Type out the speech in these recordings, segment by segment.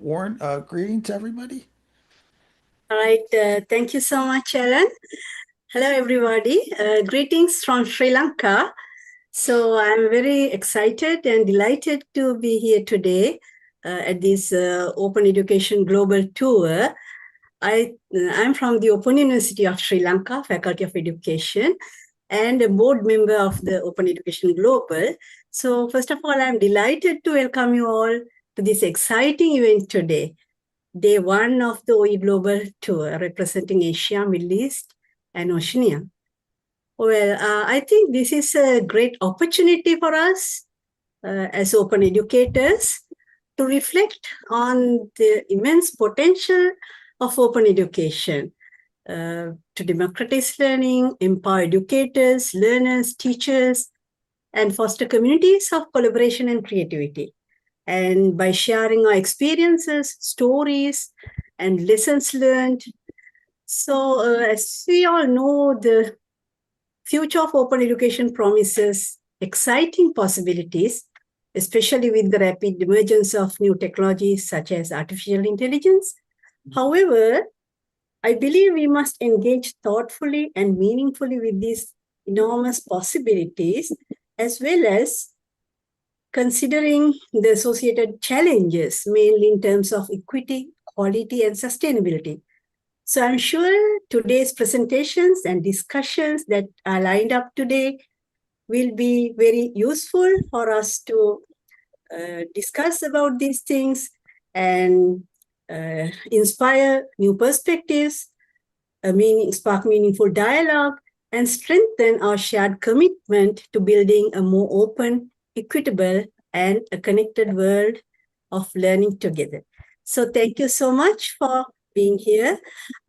warm greeting to everybody? All right, thank you so much, Alan. Hello, everybody. Greetings from Sri Lanka. So I'm very excited and delighted to be here today at this Open Education Global Tour. I'm from the Open University of Sri Lanka, Faculty of Education, and a board member of the Open Education Global. So first of all, I'm delighted to welcome you all to this exciting event today. Day one of the OEGlobal Tour representing Asia, Middle East, and Oceania. Well, I think this is a great opportunity for us as open educators to reflect on the immense potential of open education to democratize learning, empower educators, learners, teachers, and foster communities of collaboration and creativity. And by sharing our experiences, stories, and lessons learned. So, as we all know, the future of open education promises exciting possibilities, especially with the rapid emergence of new technologies such as artificial intelligence. However, I believe we must engage thoughtfully and meaningfully with these enormous possibilities, as well as considering the associated challenges, mainly in terms of equity, quality, and sustainability. So I'm sure today's presentations and discussions that are lined up today will be very useful for us to discuss about these things and inspire new perspectives, spark meaningful dialogue, and strengthen our shared commitment to building a more open, equitable, and a connected world of learning together. So thank you so much for being here.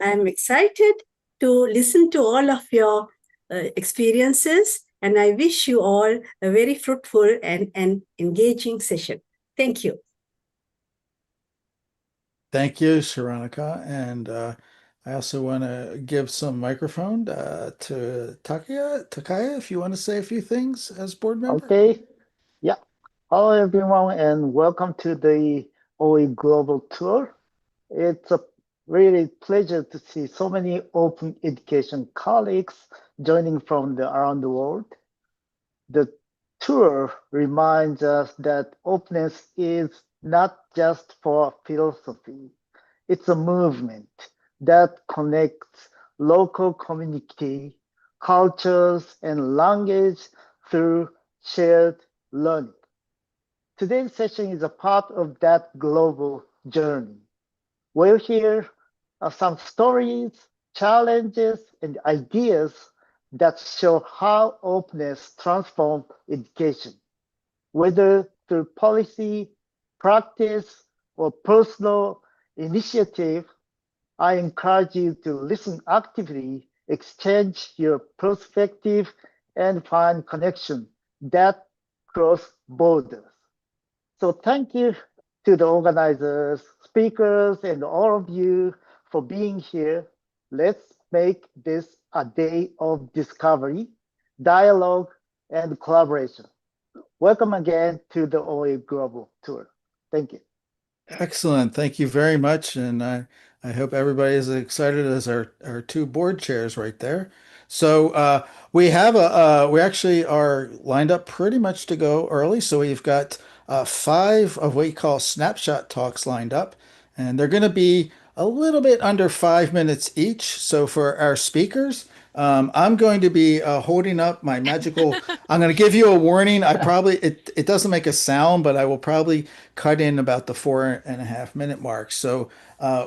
I'm excited to listen to all of your experiences, and I wish you all a very fruitful and engaging session. Thank you. Thank you, Shironica. And I also want to give some microphone to Takaya, if you want to say a few things as board member. Okay, yeah. Hello, everyone, and welcome to the OE Global Tour. It's a really pleasure to see so many open education colleagues joining from around the world. The tour reminds us that openness is not just for philosophy, it's a movement that connects local community, cultures, and language through shared learning. Today's session is a part of that global journey. We'll hear some stories, challenges, and ideas that show how openness transforms education, whether through policy, practice, or personal initiative. I encourage you to listen actively, exchange your perspective, and find connection that cross borders. So thank you to the organizers, speakers, and all of you for being here. Let's make this a day of discovery, dialogue, and collaboration. Welcome again to the OE Global Tour. Thank you. Excellent. Thank you very much. And I hope everybody is as excited as our two board chairs right there. So we actually are lined up pretty much to go early. So we've got five of what we call snapshot talks lined up, and they're going to be a little bit under 5 minutes each. So for our speakers, I'm going to be holding up my magical. I'm going to give you a warning. It doesn't make a sound, but I will probably cut in about the 4.5 minute mark. So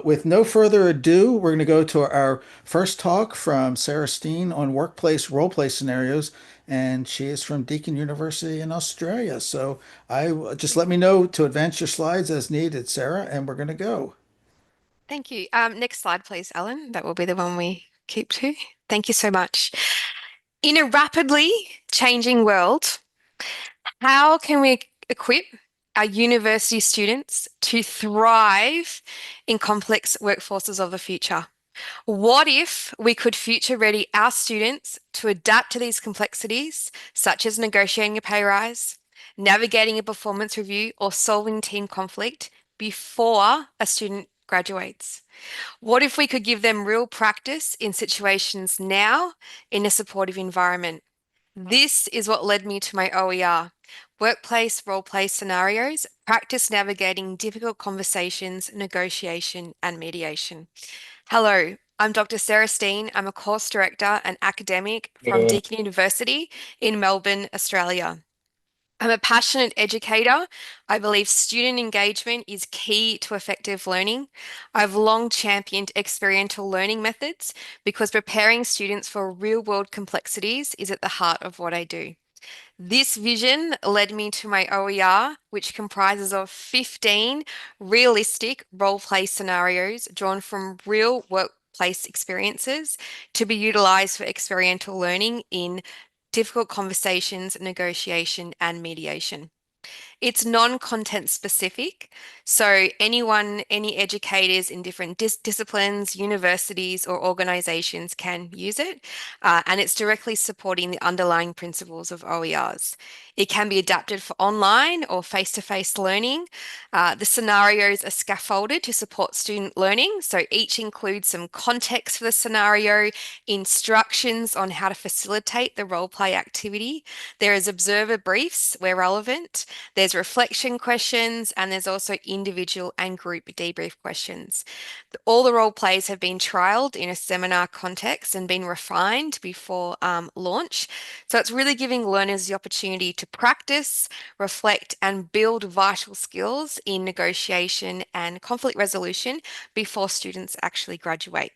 with no further ado, we're going to go to our first talk from Sarah Steen on workplace role play scenarios, and she is from Deakin University in Australia. So I just let me know to advance your slides as needed, Sarah, and we're going to go. Thank you. Next slide, please, Alan. That will be the one we keep to. Thank you so much. In a rapidly changing world, how can we equip our university students to thrive in complex workforces of the future? What if we could future ready our students to adapt to these complexities, such as negotiating a pay rise, navigating a performance review, or solving team conflict before a student graduates? What if we could give them real practice in situations now in a supportive environment? This is what led me to my OER, workplace role-play scenarios, practice navigating difficult conversations, negotiation, and mediation. Hello, I'm Dr. Sarah Steen. I'm a course director and academic from Deakin University in Melbourne, Australia. I'm a passionate educator. I believe student engagement is key to effective learning. I've long championed experiential learning methods because preparing students for real-world complexities is at the heart of what I do. This vision led me to my OER, which comprises of 15 realistic role-play scenarios drawn from real workplace experiences to be utilized for experiential learning in difficult conversations, negotiation, and mediation. It's non-content specific, so any educators in different disciplines, universities, or organizations can use it, and it's directly supporting the underlying principles of OERs. It can be adapted for online or face-to-face learning. The scenarios are scaffolded to support student learning, so each includes some context for the scenario, instructions on how to facilitate the role play activity. There is observer briefs where relevant. There's reflection questions, and there's also individual and group debrief questions. All the role plays have been trialed in a seminar context and been refined before launch. So it's really giving learners the opportunity to practice, reflect, and build vital skills in negotiation and conflict resolution before students actually graduate.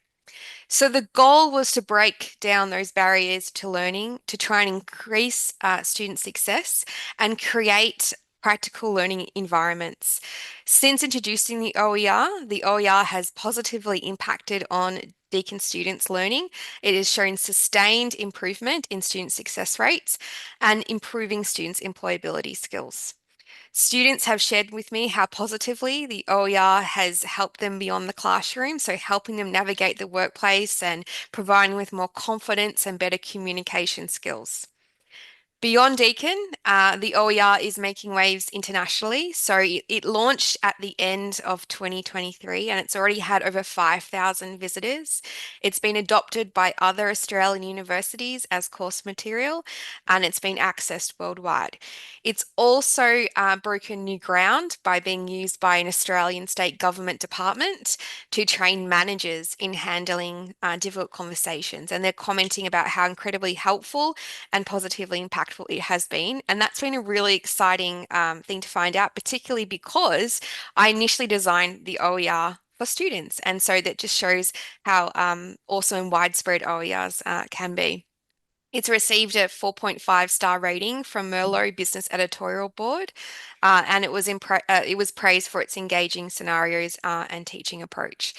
So the goal was to break down those barriers to learning, to try and increase student success and create practical learning environments. Since introducing the OER has positively impacted on Deakin students' learning. It has shown sustained improvement in student success rates and improving students' employability skills. Students have shared with me how positively the OER has helped them beyond the classroom, so helping them navigate the workplace and providing with more confidence and better communication skills. Beyond Deakin, the OER is making waves internationally. So it launched at the end of 2023 and it's already had over 5,000 visitors. It's been adopted by other Australian universities as course material and it's been accessed worldwide. It's also broken new ground by being used by an Australian state government department to train managers in handling difficult conversations. And they're commenting about how incredibly helpful and positively impactful it has been. And that's been a really exciting thing to find out, particularly because I initially designed the OER for students. And so that just shows how awesome and widespread OERs can be. It's received a 4.5 star rating from Merlot Business Editorial Board, and it was praised for its engaging scenarios and teaching approach.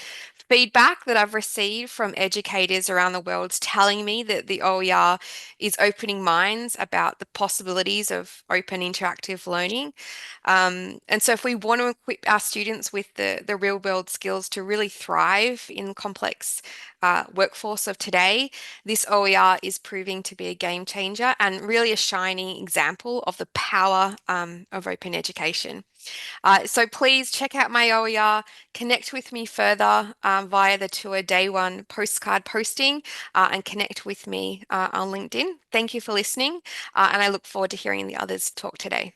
Feedback that I've received from educators around the world is telling me that the OER is opening minds about the possibilities of open interactive learning. And so if we want to equip our students with the real world skills to really thrive in complex workforce of today, this OER is proving to be a game changer and really a shining example of the power of open education. So please check out my OER, connect with me further via the tour day one postcard posting and connect with me on LinkedIn. Thank you for listening and I look forward to hearing the others talk today.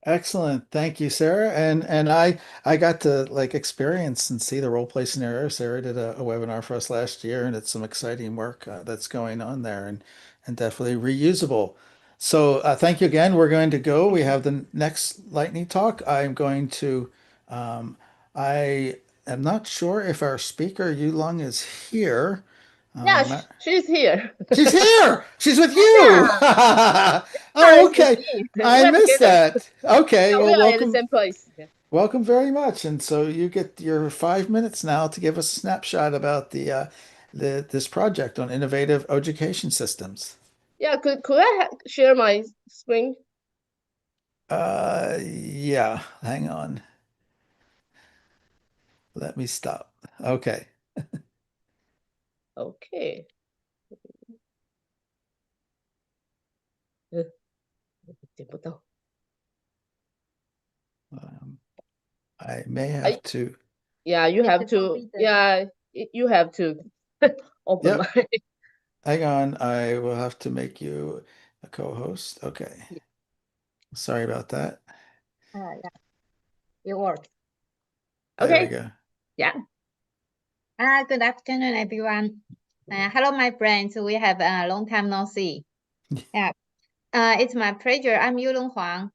Excellent. Thank you, Sarah. And I got to like experience and see the role play scenario. Sarah did a webinar for us last year, and it's some exciting work that's going on there and definitely reusable. So thank you again. We're going to go. We have the next lightning talk. I'm going to I am not sure if our speaker Yulong is here. Yeah, Ma- she's here. She's here. She's with you. Yeah, Oh, it's with okay. me. I We're missed together. that. Okay. Yeah, Well, we are in the welcome. same place. Yeah. Welcome very much. And so you get your 5 minutes now to give us a snapshot about the this project on innovative education systems. Yeah, could I share my screen? Yeah, hang on. Let me stop. Okay. Okay. Uh, 点不到. Um, I may have to. Yeah, you have to. Yeah, you have to open Yep. my. Hang on. I will have to make you a co-host. Okay. Sorry about that. Yeah, it works. There we Okay. go. Yeah. Good afternoon, everyone. Hello, my friends. We have a long time no see. Yeah. It's my pleasure. I'm Yulong Huang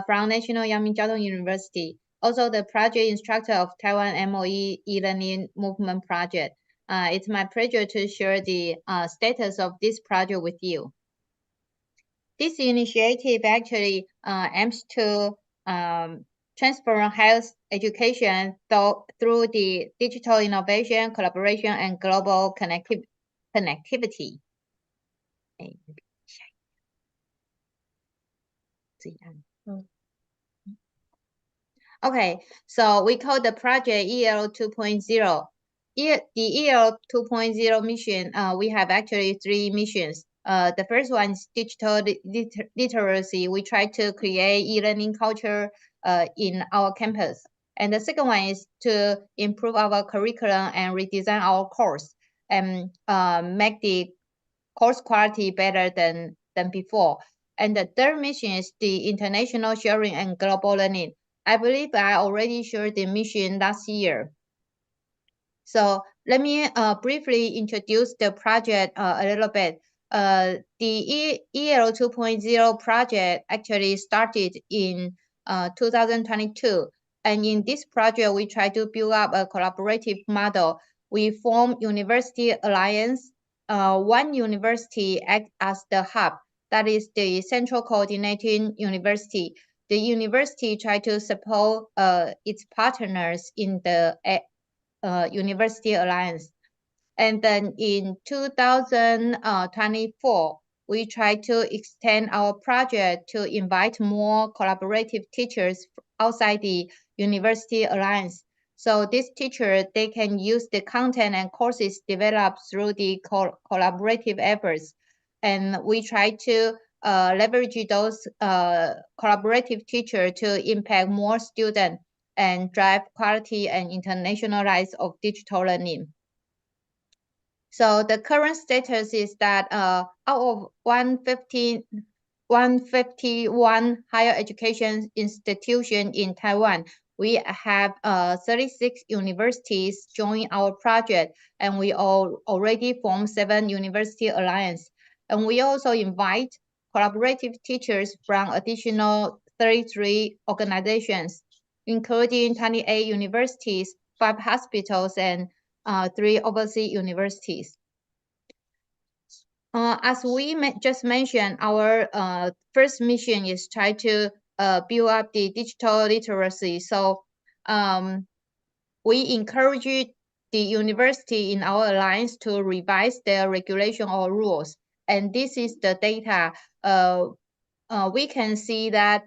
from National Yang Jiao University, also the project instructor of Taiwan MOE e-learning movement project. It's my pleasure to share the status of this project with you. This initiative actually aims to transform health education through the digital innovation, collaboration, and global connectivity. Okay, so we call the project EL 2.0. The EL 2.0 mission, we have actually 3 missions. The first one is digital literacy. We try to create e-learning culture in our campus. And the second one is to improve our curriculum and redesign our course and make the course quality better than before. And the third mission is the international sharing and global learning. I believe I already shared the mission last year. So let me briefly introduce the project a little bit. The EL 2.0 project actually started in 2022. And in this project, we try to build up a collaborative model. We form University Alliance. One university acts as the hub, that is the central coordinating university. The university try to support its partners in the University Alliance. And then in 2024, we try to extend our project to invite more collaborative teachers outside the University Alliance. So these teachers, they can use the content and courses developed through the collaborative efforts. And we try to leverage those collaborative teachers to impact more students and drive quality and internationalize of digital learning. So the current status is that out of 151 higher education institutions in Taiwan, we have 36 universities join our project, and we already formed 7 university alliance. And we also invite collaborative teachers from additional 33 organizations, including 28 universities, 5 hospitals, and 3 overseas universities. As we just mentioned, our first mission is try to build up the digital literacy. So we encourage the university in our alliance to revise their regulation or rules. And this is the data. We can see that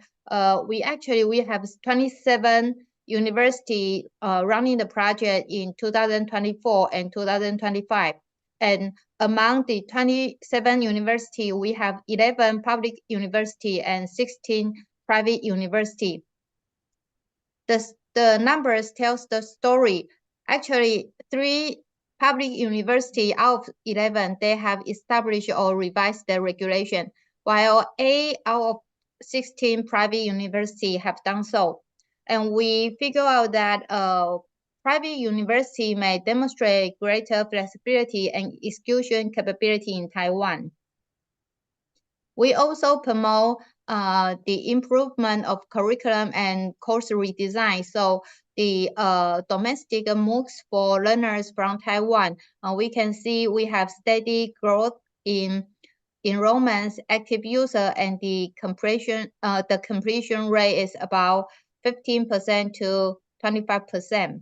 we have 27 university running the project in 2024 and 2025. And among the 27 university, we have 11 public university and 16 private university. The numbers tells the story. Actually, 3 public university out of 11, they have established or revised their regulation, while 8 out of 16 private university have done so. And we figure out that private university may demonstrate greater flexibility and execution capability in Taiwan. We also promote the improvement of curriculum and course redesign. So the domestic MOOCs for learners from Taiwan, we can see we have steady growth in enrollments, active user, and the completion rate is about 15% to 25%.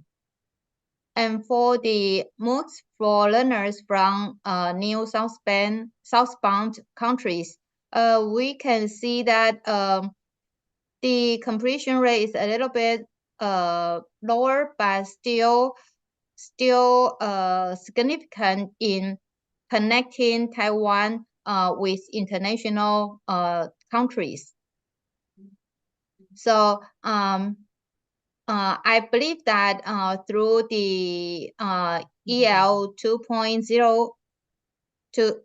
And for the MOOCs for learners from new southbound countries, we can see that the completion rate is a little bit lower, but still significant in connecting Taiwan with international countries. So I believe that through the EL 2.0 to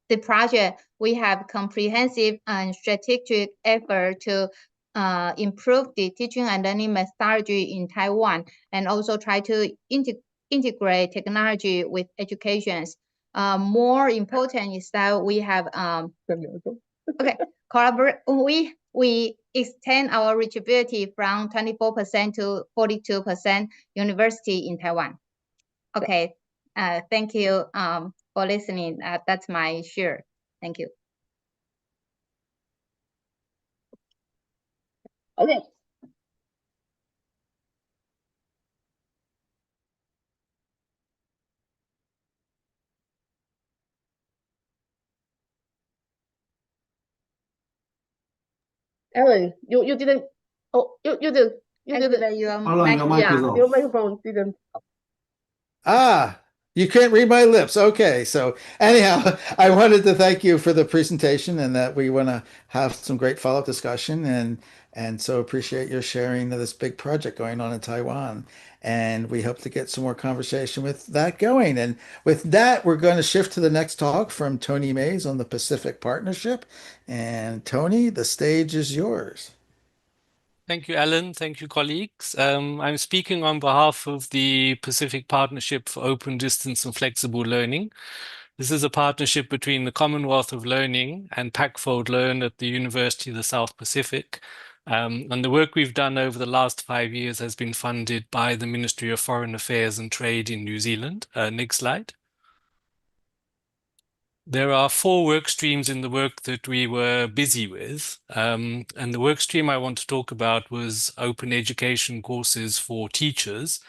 the project, we have comprehensive and strategic effort to improve the teaching and learning methodology in Taiwan, and also try to integrate technology with educations. More important is that we have okay, collaborate. We extend our reachability from 24% to 42% university in Taiwan. Okay, thank you for listening. That's my share. Thank you. Okay. Alan, you didn't. Oh, you did. You didn't. Activate your Alan, your mic is Yeah, off. your microphone didn't. Ah, you can't read my lips. Okay. So anyhow, I wanted to thank you for the presentation and that we want to have some great follow-up discussion and so appreciate your sharing of this big project going on in Taiwan. And we hope to get some more conversation with that going. And with that, we're going to shift to the next talk from Tony Mays on the Pacific Partnership. And Tony, the stage is yours. Thank you, Alan. Thank you, colleagues. I'm speaking on behalf of the Pacific Partnership for Open Distance and Flexible Learning. This is a partnership between the Commonwealth of Learning and Packfold Learn at the University of the South Pacific. And the work we've done over the last 5 years has been funded by the Ministry of Foreign Affairs and Trade in New Zealand. Next slide. There are 4 work streams in the work that we were busy with. And the work stream I want to talk about was open education courses for teachers.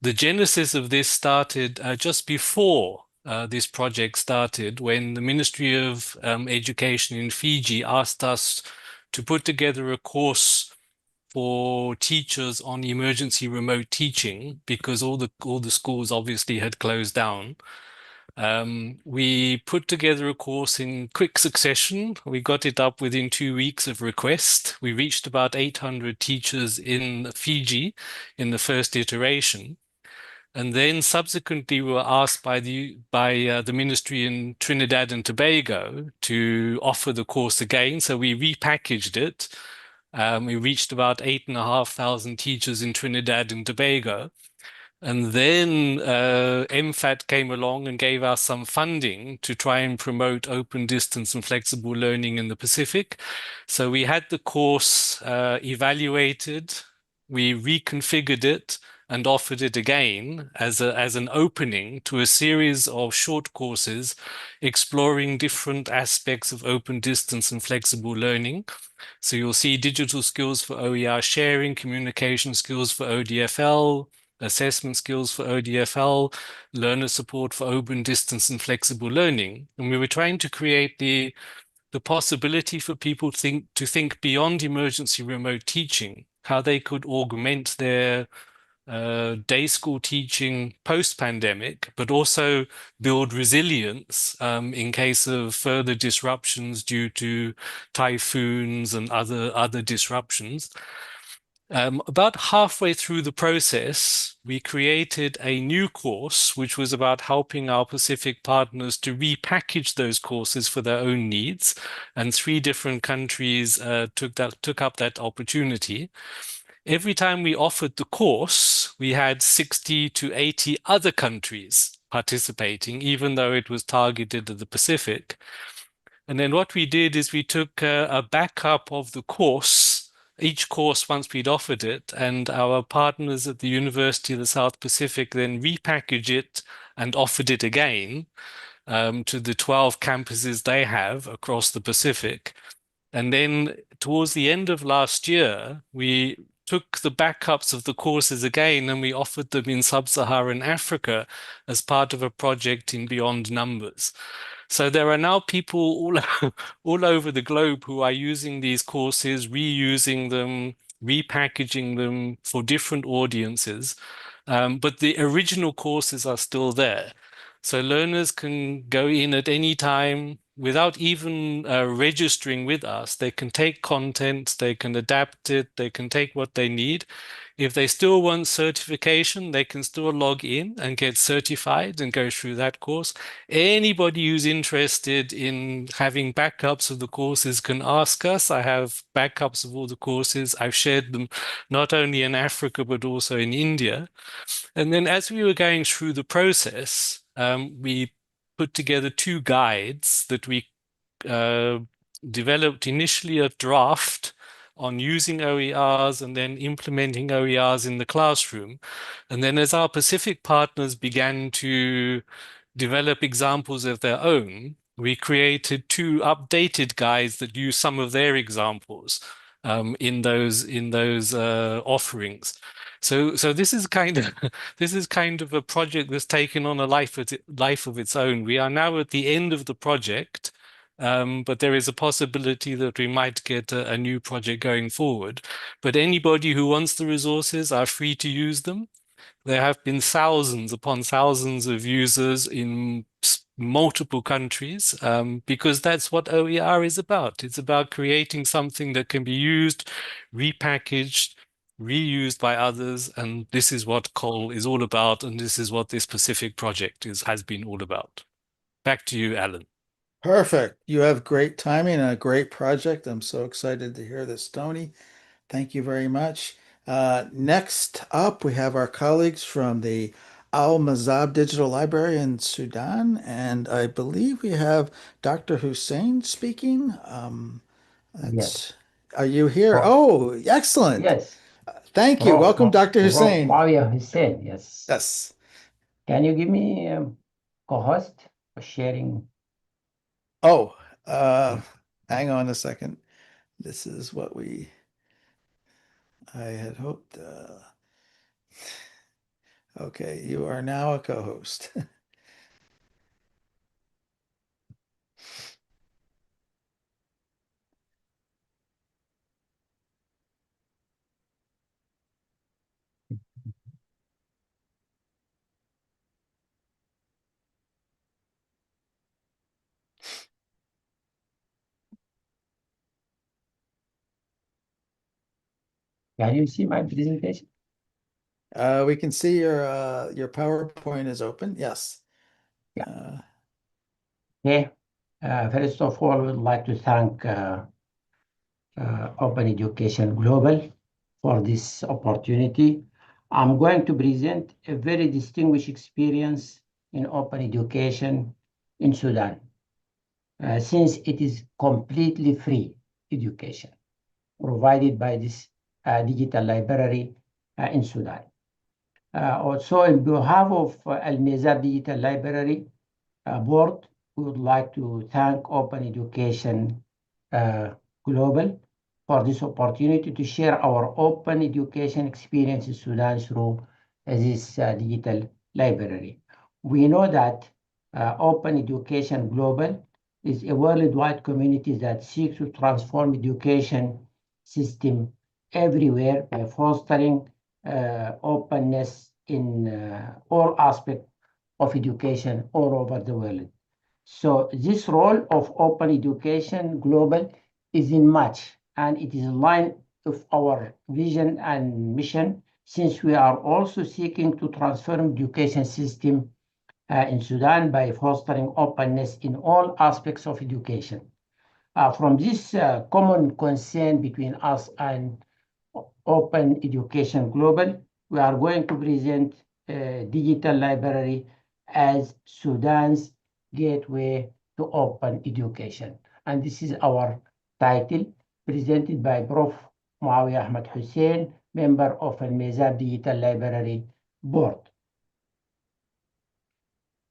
The genesis of this started just before this project started, when the Ministry of Education in Fiji asked us to put together a course for teachers on emergency remote teaching, because all the schools obviously had closed down. We put together a course in quick succession. We got it up within 2 weeks of request. We reached about 800 teachers in Fiji in the first iteration. And then subsequently we were asked by the ministry in Trinidad and Tobago to offer the course again. So we repackaged it. We reached about 8,500 teachers in Trinidad and Tobago. And then MFAT came along and gave us some funding to try and promote open distance and flexible learning in the Pacific. So we had the course evaluated, we reconfigured it and offered it again as an opening to a series of short courses exploring different aspects of open distance and flexible learning. So you'll see digital skills for OER sharing, communication skills for ODFL, assessment skills for ODFL, learner support for open distance and flexible learning. And we were trying to create the possibility for people to think beyond emergency remote teaching, how they could augment their day school teaching post-pandemic, but also build resilience in case of further disruptions due to typhoons and other disruptions. About halfway through the process, we created a new course, which was about helping our Pacific partners to repackage those courses for their own needs. And 3 different countries took up that opportunity. Every time we offered the course, we had 60 to 80 other countries participating, even though it was targeted at the Pacific. And then what we did is we took a backup of the course, each course once we'd offered it, and our partners at the University of the South Pacific then repackaged it and offered it again to the 12 campuses they have across the Pacific. And then towards the end of last year, we took the backups of the courses again and we offered them in sub-Saharan Africa as part of a project in Beyond Numbers. So there are now people all over the globe who are using these courses, reusing them, repackaging them for different audiences. But the original courses are still there. So learners can go in at any time without even registering with us. They can take content, they can adapt it, they can take what they need. If they still want certification, they can still log in and get certified and go through that course. Anybody who's interested in having backups of the courses can ask us. I have backups of all the courses. I've shared them not only in Africa, but also in India. And then as we were going through the process, we put together 2 guides that we developed initially a draft on using OERs and then implementing OERs in the classroom. And then as our Pacific partners began to develop examples of their own, we created 2 updated guides that use some of their examples in those offerings. So this is kind of a project that's taken on a life of its own. We are now at the end of the project. But there is a possibility that we might get a new project going forward. But anybody who wants the resources are free to use them. There have been thousands upon thousands of users in multiple countries because that's what OER is about. It's about creating something that can be used, repackaged, reused by others. And this is what COL is all about. And this is what this Pacific project has been all about. Back to you, Alan. Perfect. You have great timing and a great project. I'm so excited to hear this, Tony. Thank you very much. Next up, we have our colleagues from the Al Mazab Digital Library in Sudan, and I believe we have Dr. Hussein speaking. Yes. Are you here? Oh, Oh, excellent. yes. Thank you. Welcome, Dr. Hussein. Muawiyah Hussein, yes. Yes. Can you give me co-host for sharing? Oh, hang on a second. This is what I had hoped. Okay, you are now a co-host. Can you see my presentation? We can see your PowerPoint is open. Yes. Yeah. Okay. First of all, we'd like to thank Open Education Global for this opportunity. I'm going to present a very distinguished experience in open education in Sudan, since it is completely free education provided by this digital library in Sudan. Also, on behalf of Al Mizab Digital Library Board, we would like to thank Open Education Global for this opportunity to share our open education experience in Sudan through this digital library. We know that Open Education Global is a worldwide community that seeks to transform education system everywhere by fostering openness in all aspects of education all over the world. So this role of Open Education Global is in much, and it is in line with our vision and mission, since we are also seeking to transform education system in Sudan by fostering openness in all aspects of education. From this common concern between us and Open Education Global, we are going to present a digital library as Sudan's gateway to open education. And this is our title, presented by Prof. Muawiyah Ahmad Hussein, member of Al Mizab Digital Library Board.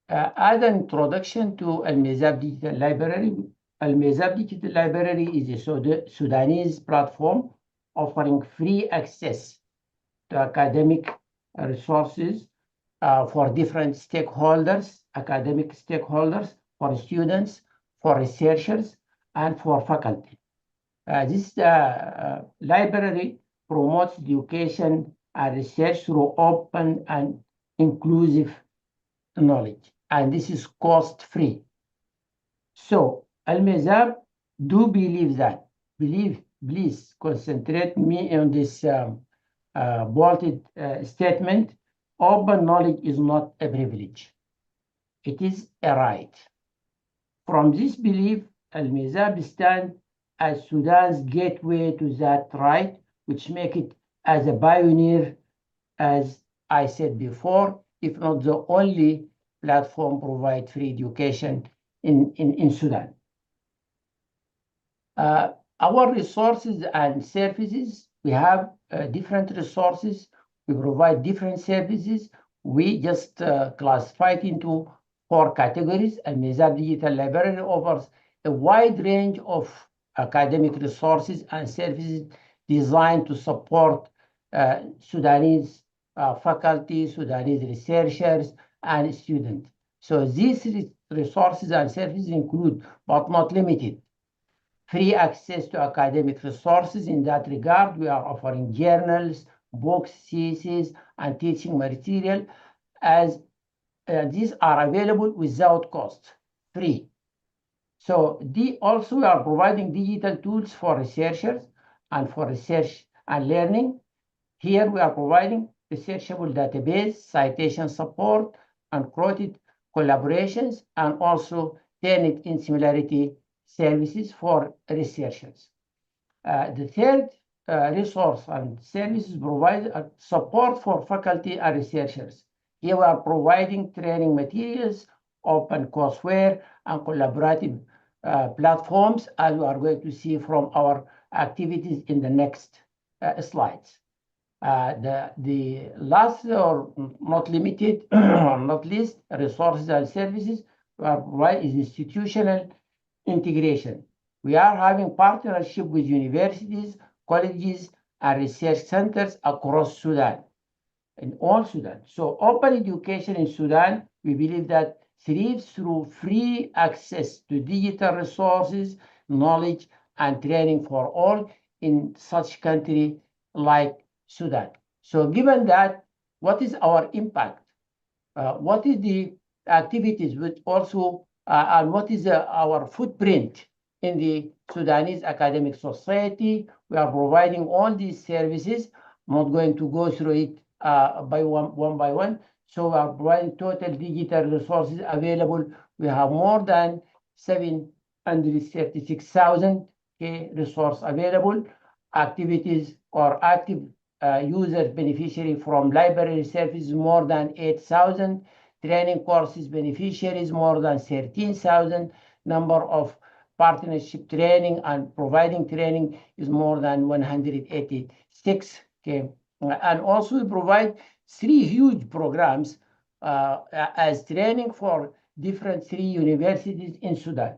As an introduction to Al Mizab Digital Library, Al Mizab Digital Library is a Sudanese platform offering free access to academic resources for different stakeholders, academic stakeholders, for students, for researchers, and for faculty. This library promotes education and research through open and inclusive knowledge. and this is cost-free. So Al-Mizab do believe that. Please concentrate me on this bolted statement. Open knowledge is not a privilege. It is a right. From this belief, Al-Mizab stands as Sudan's gateway to that right, which make it as a pioneer, as I said before, if not the only platform provide free education in Sudan. Our resources and services, we have different resources. We provide different services. We just classified into 4 categories. Al-Mizab Digital Library offers a wide range of academic resources and services designed to support Sudanese faculty, Sudanese researchers, and students. So these resources and services include, but not limited, free access to academic resources. In that regard, we are offering journals, books, theses, and teaching material, as these are available without cost, free. So also we are providing digital tools for researchers and for research and learning. Here we are providing researchable database, citation support, and quoted collaborations, and also Turnitin similarity services for researchers. The third resource and services provide support for faculty and researchers. Here we are providing training materials, open courseware, and collaborative platforms, as we are going to see from our activities in the next slides. The last, or not limited, or not least, resources and services we are providing is institutional integration. We are having partnership with universities, colleges, and research centers across Sudan, in all Sudan. So open education in Sudan, we believe that thrives through free access to digital resources, knowledge, and training for all in such country like Sudan. So given that, what is our impact? What is the activities which also, and what is our footprint in the Sudanese academic society? We are providing all these services. I'm not going to go through it one by one. So we are providing total digital resources available. We have more than 736,000 resource available. Activities or active user beneficiary from library services more than 8,000. Training courses beneficiaries more than 13,000. Number of partnership training and providing training is more than 186. Okay. And also we provide 3 huge programs as training for different 3 universities in Sudan.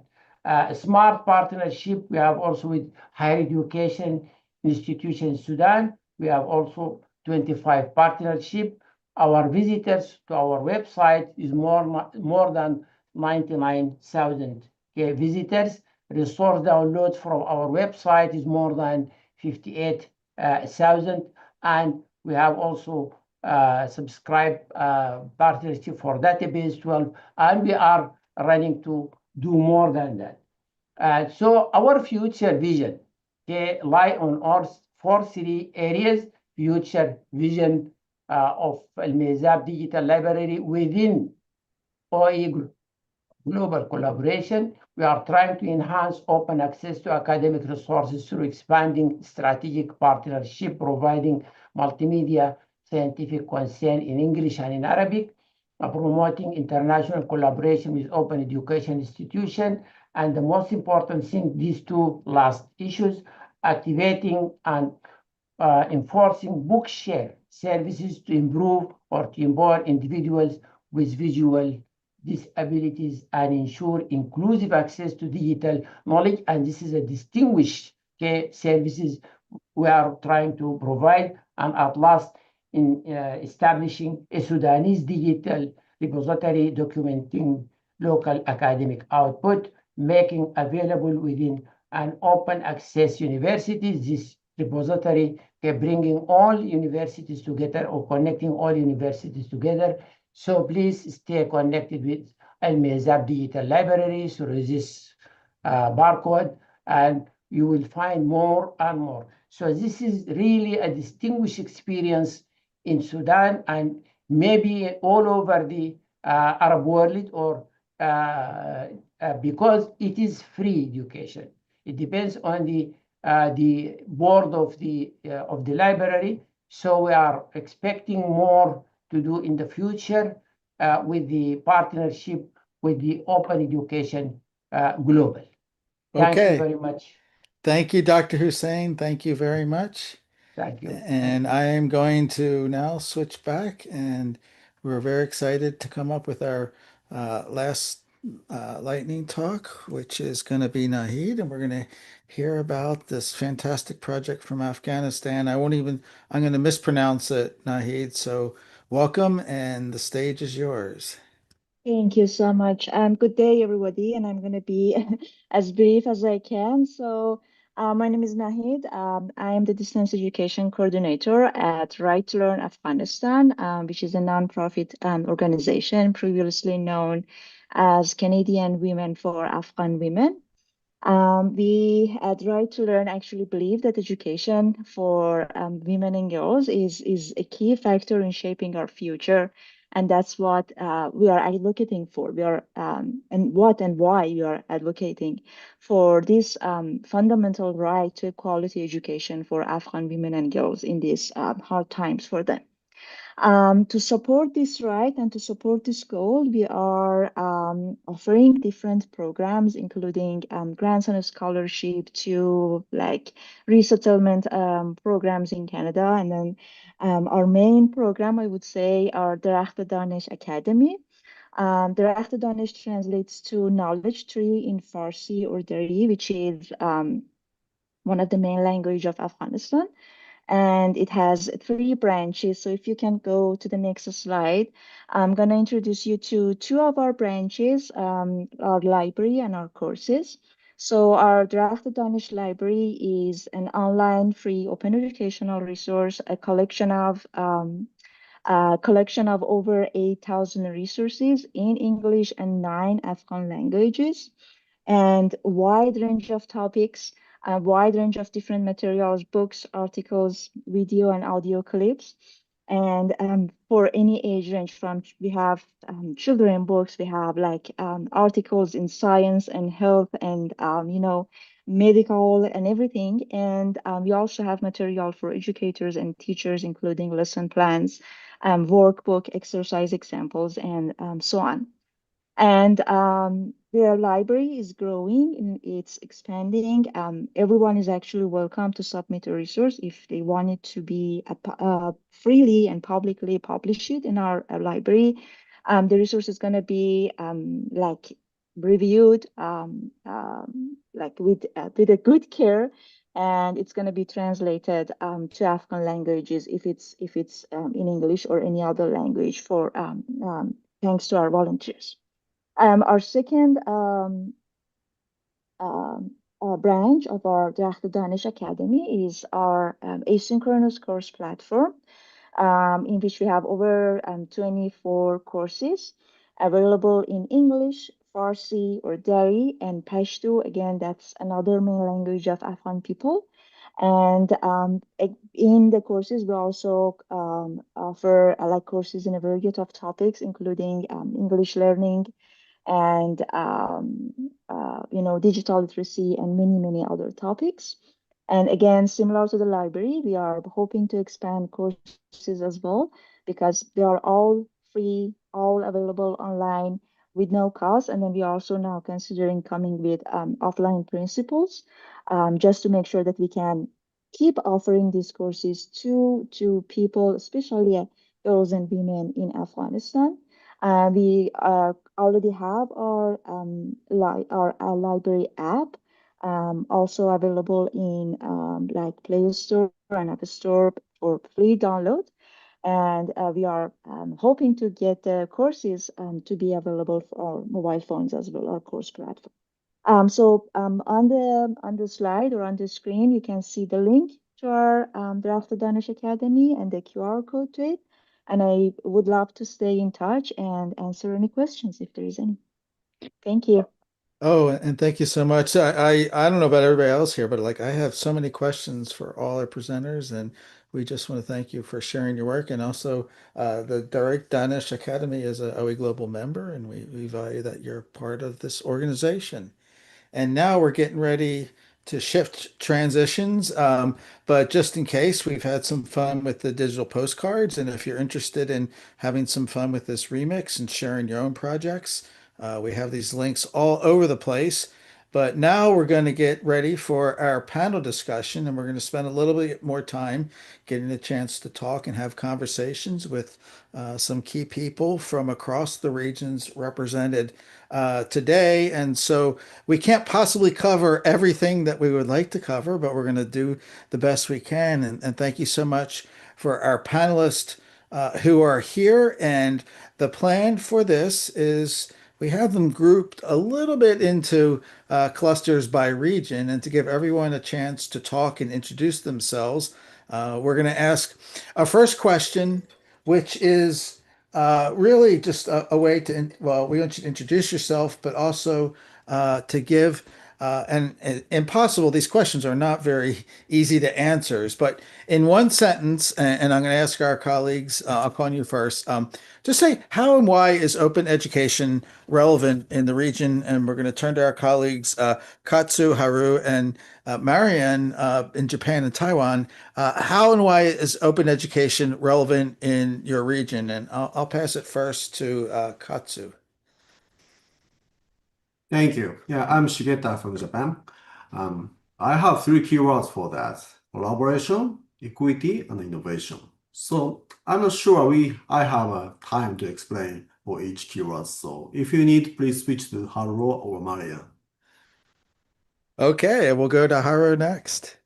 Smart partnership we have also with higher education institutions in Sudan. We have also 25 partnership. Our visitors to our website is more than 99,000 visitors. Resource downloads from our website is more than 58,000. And we have also subscribed partnership for database 12, and we are running to do more than that. So our future vision lie on our 4 areas. Future vision of Al-Mizab Digital Library within OEGlobal collaboration. We are trying to enhance open access to academic resources through expanding strategic partnership, providing multimedia scientific content in English and in Arabic, promoting international collaboration with open education institutions, and the most important thing, these 2 last issues, activating and enforcing book share services to improve or to empower individuals with visual disabilities and ensure inclusive access to digital knowledge. And this is a distinguished services we are trying to provide. And at last, in establishing a Sudanese digital repository documenting local academic output, making available within an open access universities. This repository bringing all universities together or connecting all universities together. So please stay connected with الميزاب digital library through this barcode, and you will find more and more. So this is really a distinguished experience in Sudan and maybe all over the Arab world, or because it is free education. It depends on the board of the library. So we are expecting more to do in the future with the partnership with the Open Education Global. Thank you Okay. very much. Thank you, Dr. Hussein. Thank you very much. Thank you. And I am going to now switch back, and we're very excited to come up with our last lightning talk, which is going to be Nahid, and we're going to hear about this fantastic project from Afghanistan. I'm going to mispronounce it, Nahid. So welcome, and the stage is yours. Thank you so much. Good day, everybody, and I'm going to be as brief as I can. So, my name is Nahid. I am the Distance Education Coordinator at Right to Learn Afghanistan, which is a nonprofit organization previously known as Canadian Women for Afghan Women. We at Right to Learn actually believe that education for women and girls is a key factor in shaping our future, and that's what we are advocating for. We are and what and why we are advocating for this fundamental right to quality education for Afghan women and girls in these hard times for them. To support this right and to support this goal, we are offering different programs, including grants and scholarship to like resettlement programs in Canada. And then our main program, I would say, are Darakhte Danesh Academy. Darakhte Danesh translates to knowledge tree in Farsi or Dari, which is one of the main language of Afghanistan, and it has 3 branches. So if you can go to the next slide, I'm going to introduce you to 2 of our branches, our library and our courses. So our Draft Danish library is an online free open educational resource, a collection of over 8,000 resources in English and 9 Afghan languages, and a wide range of topics, a wide range of different materials, books, articles, video and audio clips. And for any age range, we have children books, we have like articles in science and health and medical and everything. And we also have material for educators and teachers, including lesson plans, workbook, exercise examples, and so on. And their library is growing and it's expanding. Everyone is actually welcome to submit a resource if they want it to be freely and publicly published in our library. The resource is going to be like reviewed like with a good care, and it's going to be translated to Afghan languages if it's in English or any other language for thanks to our volunteers. Our second branch of our Dracht Danish Academy is our asynchronous course platform, in which we have over 24 courses available in English, Farsi or Dari, and Pashto. Again, that's another main language of Afghan people. And in the courses, we also offer like courses in a variety of topics, including English learning, and digital literacy and many other topics. And again, similar to the library, we are hoping to expand courses as well, because they are all free, all available online with no cost. And then we are also now considering coming with offline principles, just to make sure that we can keep offering these courses to people, especially girls and women in Afghanistan. We already have our library app, also available in like Play Store and App Store for free download. And we are hoping to get the courses to be available for mobile phones as well, our course platform. On the slide or on the screen, you can see the link to our Draft Danish Academy and the QR code to it. And I would love to stay in touch and answer any questions if there is any. Thank you. Oh, and thank you so much. I don't know about everybody else here, but like I have so many questions for all our presenters, and we just want to thank you for sharing your work. And also, the Direct Danish Academy is a OEGlobal member, and we value that you're part of this organization. And now we're getting ready to shift transitions. But just in case, we've had some fun with the digital postcards. And if you're interested in having some fun with this remix and sharing your own projects, we have these links all over the place. But now we're going to get ready for our panel discussion, and we're going to spend a little bit more time getting a chance to talk and have conversations with some key people from across the regions represented today. And so we can't possibly cover everything that we would like to cover, but we're going to do the best we can. And thank you so much for our panelists who are here. And the plan for this is we have them grouped a little bit into clusters by region. And to give everyone a chance to talk and introduce themselves, we're going to ask a first question, which is really just a way to, well, we want you to introduce yourself, but also to give, and impossible, these questions are not very easy to answer, but in one sentence, and I'm going to ask our colleagues, I'll call on you first, just say how and why is open education relevant in the region? And we're going to turn to our colleagues, Katsu, Haruo, and Marian in Japan and Taiwan. How and why is open education relevant in your region? And I'll pass it first to Katsu. Thank you. Yeah, I'm Shigeta from Japan. I have three keywords for that: collaboration, equity, and innovation. So I'm not sure I have time to explain for each keyword. So if you need, please switch to Haruo or Marian. Okay, we'll go to Haruo next.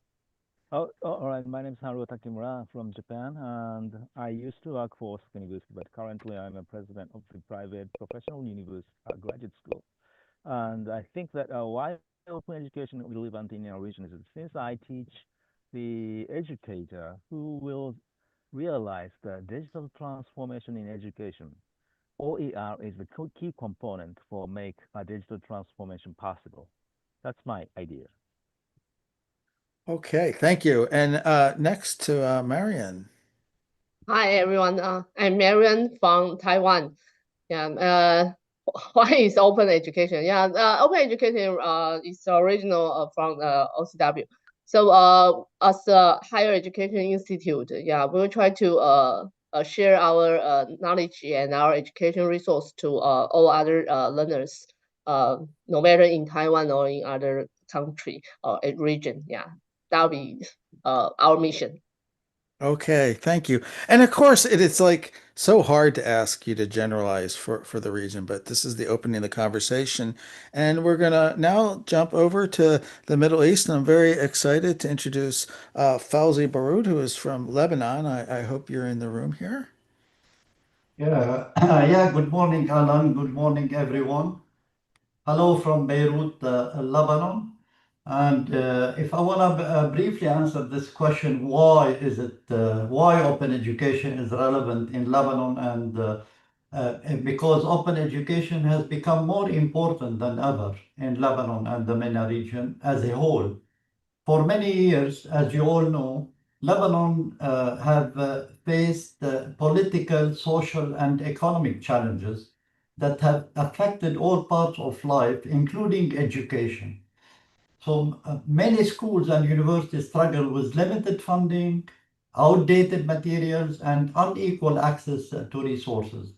All right. My name is Haruo Takemura from Japan, and I used to work for Osaka University, but currently I'm a president of the private professional university graduate school. And I think that why open education is relevant in our region is that since I teach the educator who will realize the digital transformation in education, OER is the key component for make a digital transformation possible. That's my idea. Okay, thank you. And next to Marian. Hi, everyone. I'm Marian from Taiwan. Yeah. Why is open education? Yeah, open education is original from OCW. So as a higher education institute, yeah, we will try to share our knowledge and our education resource to all other learners, no matter in Taiwan or in other country or region. Yeah, that'll be our mission. Okay, thank you. And of course, it's like so hard to ask you to generalize for the region, but this is the opening of the conversation. And we're gonna now jump over to the Middle East, and I'm very excited to introduce Fawzi Baroud, who is from Lebanon. I hope you're in the room here. Yeah, good morning, Alan. Good morning, everyone. Hello from Beirut, Lebanon. And if I want to briefly answer this question, why open education is relevant in Lebanon, and because open education has become more important than ever in Lebanon and the MENA region as a whole. For many years, as you all know, Lebanon have faced political, social, and economic challenges that have affected all parts of life, including education. So many schools and universities struggle with limited funding, outdated materials, and unequal access to resources.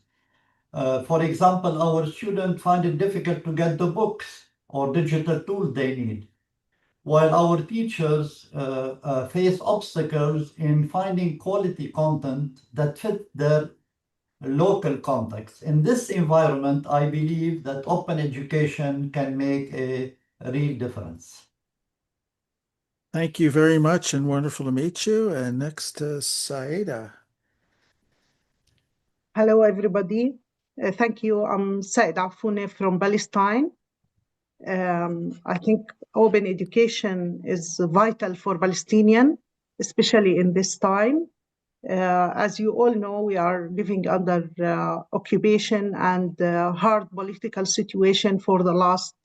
For example, our students find it difficult to get the books or digital tools they need, while our teachers face obstacles in finding quality content that fit their local context. In this environment, I believe that open education can make a real difference. Thank you very much, and wonderful to meet you. And next to Saida. Hello, everybody. Thank you. I'm Said Afoune from Palestine. I think open education is vital for Palestinians, especially in this time. As you all know, we are living under occupation and hard political situation for the last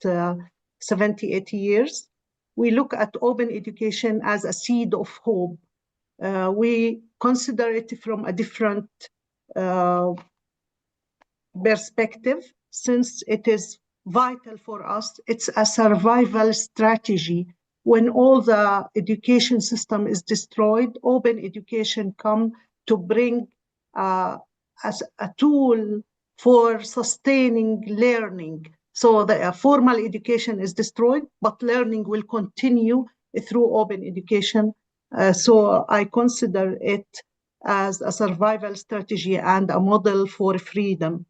70, 80 years. We look at open education as a seed of hope. We consider it from a different perspective, since it is vital for us. It's a survival strategy. When all the education system is destroyed, open education come to bring as a tool for sustaining learning. So the formal education is destroyed, but learning will continue through open education. So I consider it as a survival strategy and a model for freedom.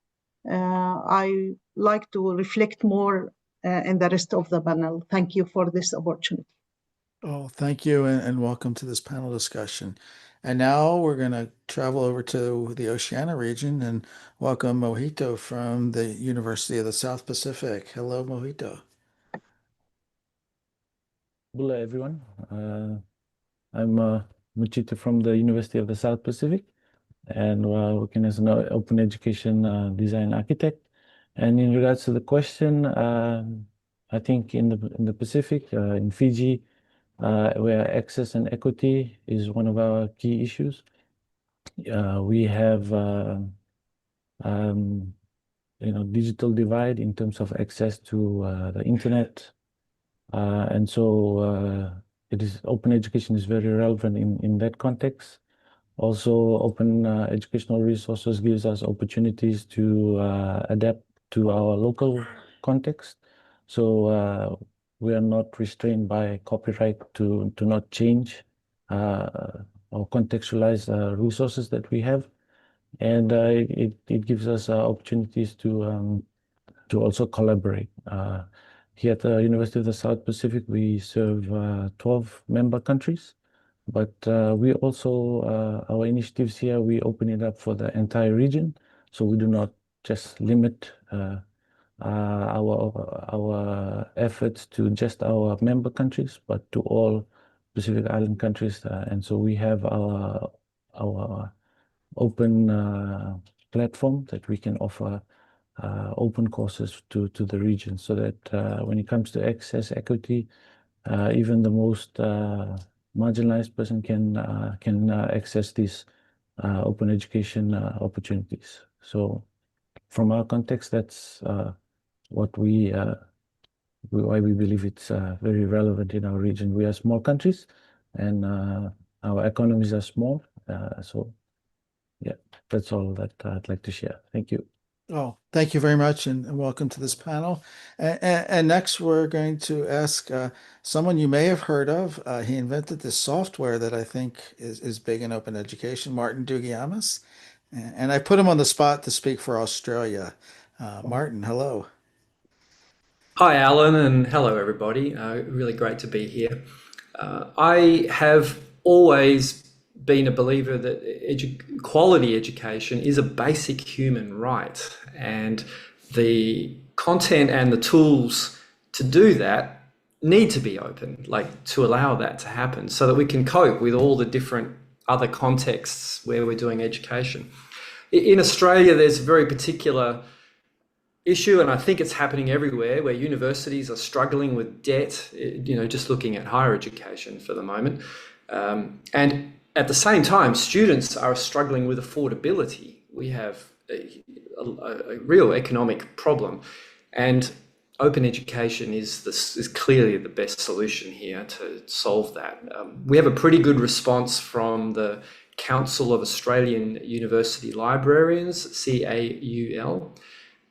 I like to reflect more in the rest of the panel. Thank you for this opportunity. Oh, thank you, and welcome to this panel discussion. And now we're going to travel over to the Oceania region and welcome Mojito from the University of the South Pacific. Hello, Mojito. Hello, everyone. I'm Mojito from the University of the South Pacific, and working as an open education design architect. And in regards to the question, I think in the Pacific, in Fiji, where access and equity is one of our key issues, we have digital divide in terms of access to the internet, and so open education is very relevant in that context. Also, open educational resources gives us opportunities to adapt to our local context. So we are not restrained by copyright to not change or contextualize resources that we have. And it gives us opportunities to also collaborate. Here at the University of the South Pacific, we serve 12 member countries. But we also, our initiatives here, we open it up for the entire region. So we do not just limit our efforts to just our member countries, but to all Pacific Island countries. And so we have our open platform that we can offer open courses to the region, so that when it comes to access, equity, even the most marginalized person can access these open education opportunities. So from our context, that's why we believe it's very relevant in our region. We are small countries, and our economies are small. So yeah, that's all that I'd like to share. Thank you. Oh, thank you very much, and welcome to this panel. And next, we're going to ask someone you may have heard of. He invented this software that I think is big in open education, Martin Dougiamis. And I put him on the spot to speak for Australia. Martin, hello. Hi, Alan, and hello, everybody. Really great to be here. I have always been a believer that quality education is a basic human right, and the content and the tools to do that need to be open, like to allow that to happen, so that we can cope with all the different other contexts where we're doing education. In Australia, there's a very particular issue, and I think it's happening everywhere, where universities are struggling with debt, just looking at higher education for the moment. And at the same time, students are struggling with affordability. We have a real economic problem, and open education is clearly the best solution here to solve that. We have a pretty good response from the Council of Australian University Librarians, CAUL,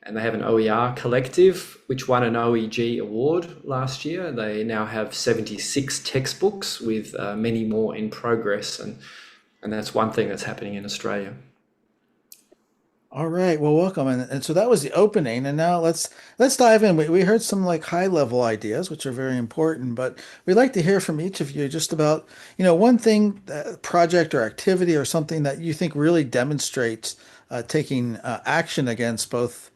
and they have an OER collective, which won an OEG award last year. They now have 76 textbooks with many more in progress. And that's one thing that's happening in Australia. All right. Well, welcome. And so that was the opening. And now let's dive in. We heard some like high level ideas, which are very important, but we'd like to hear from each of you just about, one thing, project or activity or something that you think really demonstrates taking action against both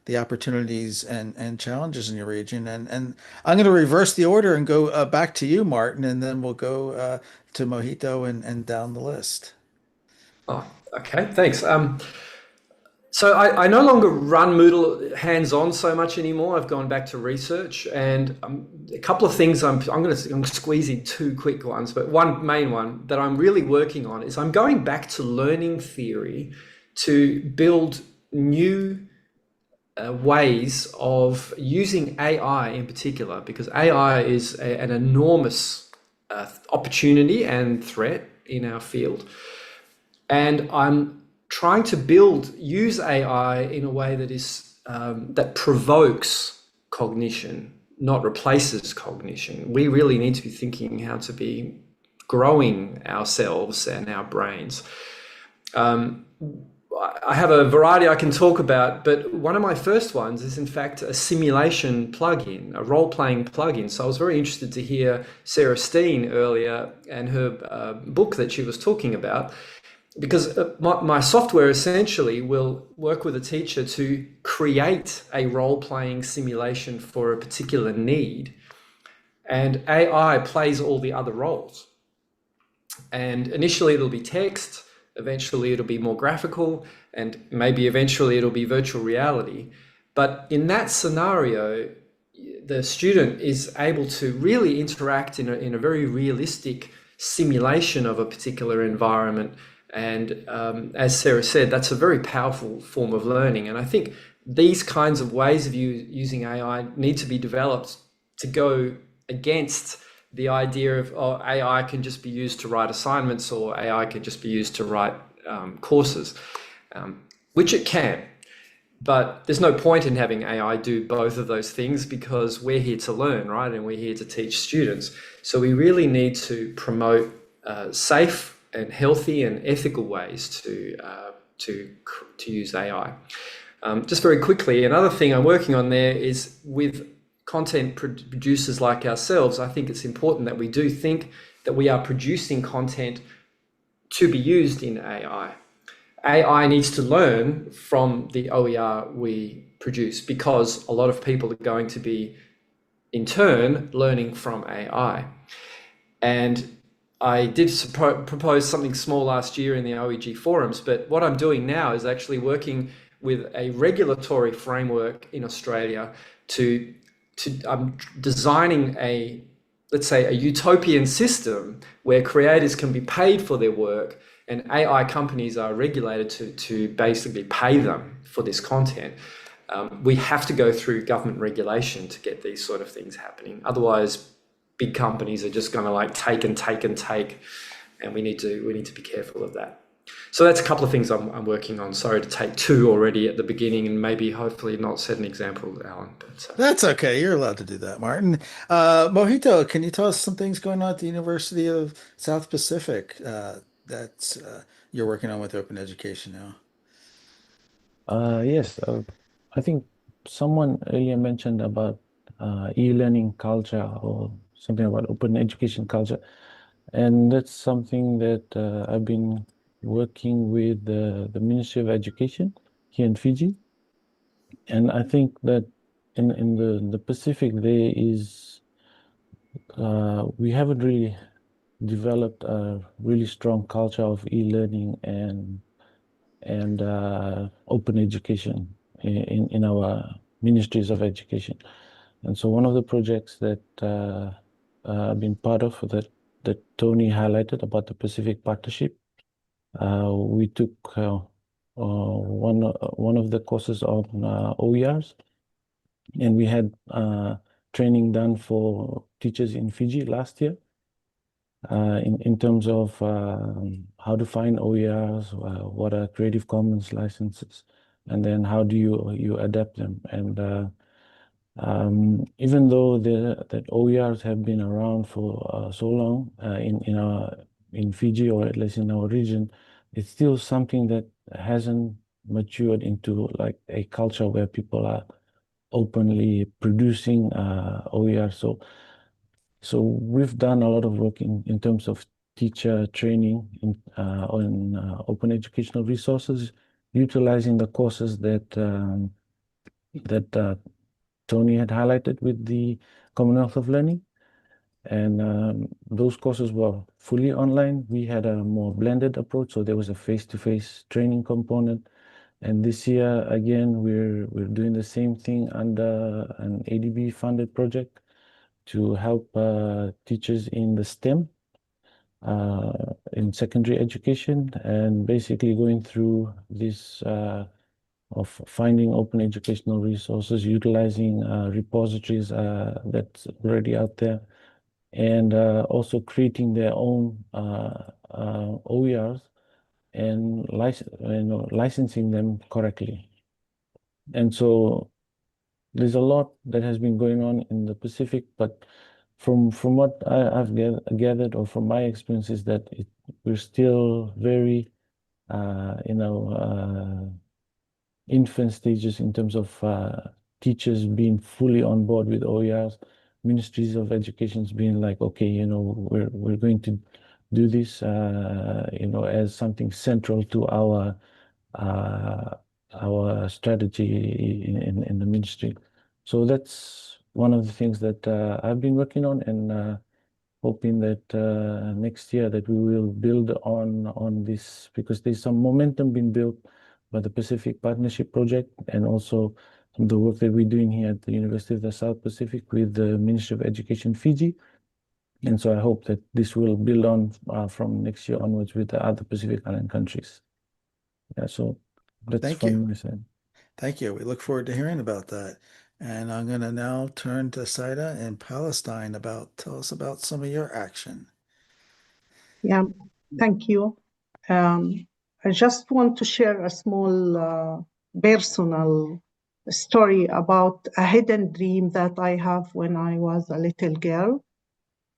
the opportunities and challenges in your region. And I'm going to reverse the order and go back to you, Martin, and then we'll go to Mojito and down the list. Oh, okay, thanks. So I no longer run Moodle hands-on so much anymore. I've gone back to research, and a couple of things I'm going to squeeze in two quick ones, but one main one that I'm really working on is I'm going back to learning theory to build new ways of using AI in particular, because AI is an enormous opportunity and threat in our field. And I'm trying to use AI in a way that is that provokes cognition, not replaces cognition. We really need to be thinking how to be growing ourselves and our brains. I have a variety I can talk about, but one of my first ones is in fact a simulation plugin, a role-playing plugin. So I was very interested to hear Sarah Steen earlier and her book that she was talking about, because my software essentially will work with a teacher to create a role-playing simulation for a particular need, and AI plays all the other roles. And initially it'll be text, eventually it'll be more graphical, and maybe eventually it'll be virtual reality. But in that scenario, the student is able to really interact in a very realistic simulation of a particular environment. And as Sarah said, that's a very powerful form of learning. And I think these kinds of ways of using AI need to be developed to go against the idea of, oh, AI can just be used to write assignments, or AI can just be used to write courses, which it can. But there's no point in having AI do both of those things, because we're here to learn, right? And we're here to teach students. So we really need to promote safe and healthy and ethical ways to use AI. Just very quickly, another thing I'm working on there is with content producers like ourselves. I think it's important that we do think that we are producing content to be used in AI. AI needs to learn from the OER we produce, because a lot of people are going to be, in turn, learning from AI. And I did propose something small last year in the OEG forums, but what I'm doing now is actually working with a regulatory framework in Australia I'm designing let's say, a utopian system where creators can be paid for their work, and AI companies are regulated to basically pay them for this content. We have to go through government regulation to get these sort of things happening. Otherwise, big companies are just going to like take and take and take, and we need to be careful of that. So that's a couple of things I'm working on. Sorry to take two already at the beginning, and maybe hopefully not set an example, Alan. But That's okay. You're allowed to do that, Martin. Mojito, can you tell us some things going on at the University of South Pacific that you're working on with open education now? Yes, I think someone earlier mentioned about e-learning culture, or something about open education culture. And that's something that I've been working with the Ministry of Education here in Fiji. And I think that in the Pacific, there is, we haven't really developed a really strong culture of e-learning and open education in our ministries of education. And so one of the projects that I've been part of, that Tony highlighted about the Pacific Partnership, we took one of the courses on OERs, and we had training done for teachers in Fiji last year. In terms of how to find OERs, what are Creative Commons licenses, and then how do you adapt them. And even though that OERs have been around for so long in Fiji, or at least in our region, it's still something that hasn't matured into like a culture where people are openly producing OERs. So we've done a lot of work in terms of teacher training on open educational resources, utilizing the courses that Tony had highlighted with the Commonwealth of Learning. And those courses were fully online. We had a more blended approach, so there was a face-to-face training component. And this year, again, we're doing the same thing under an ADB-funded project to help teachers in the STEM, in secondary education, and basically going through this of finding open educational resources, utilizing repositories that's already out there, and also creating their own OERs and licensing them correctly. And so there's a lot that has been going on in the Pacific, but from what I've gathered, or from my experience, is that we're still very, infant stages in terms of teachers being fully on board with OERs, ministries of education's being like, okay, we're going to do this, as something central to our strategy in the ministry. So that's one of the things that I've been working on, and hoping that next year that we will build on this, because there's some momentum being built by the Pacific Partnership Project, and also the work that we're doing here at the University of the South Pacific with the Ministry of Education Fiji. And so I hope that this will build on from next year onwards with the other Pacific Island countries. Yeah, so that's from my side. Thank you. We look forward to hearing about that. And I'm going to now turn to Saida in Palestine tell us about some of your action. Yeah, thank you. I just want to share a small personal story about a hidden dream that I have when I was a little girl.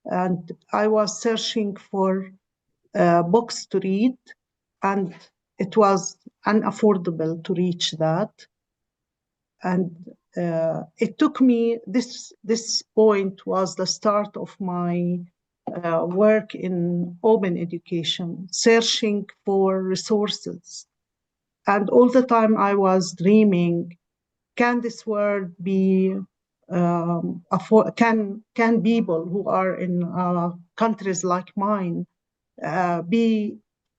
And I was searching for books to read, and it was unaffordable to reach that. And it took me, this point was the start of my work in open education, searching for resources. And all the time I was dreaming, can this world be, can people who are in countries like mine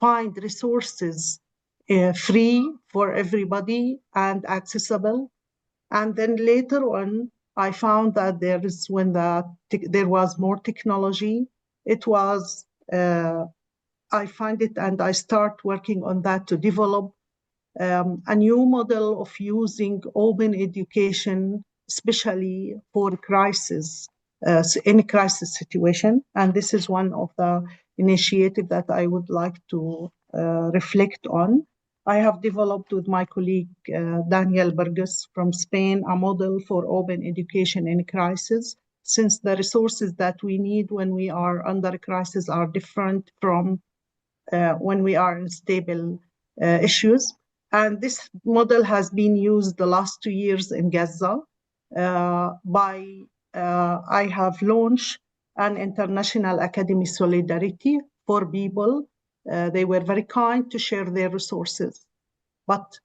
find resources free for everybody and accessible? And then later on, I found that when there was more technology, it was, I find it, and I start working on that to develop a new model of using open education, especially for crisis, any crisis situation. And this is one of the initiatives that I would like to reflect on. I have developed with my colleague Daniel Burgess from Spain a model for open education in crisis, since the resources that we need when we are under a crisis are different from when we are in stable issues. And this model has been used the last 2 years in Gaza. I have launched an international academy solidarity for people. They were very kind to share their resources. But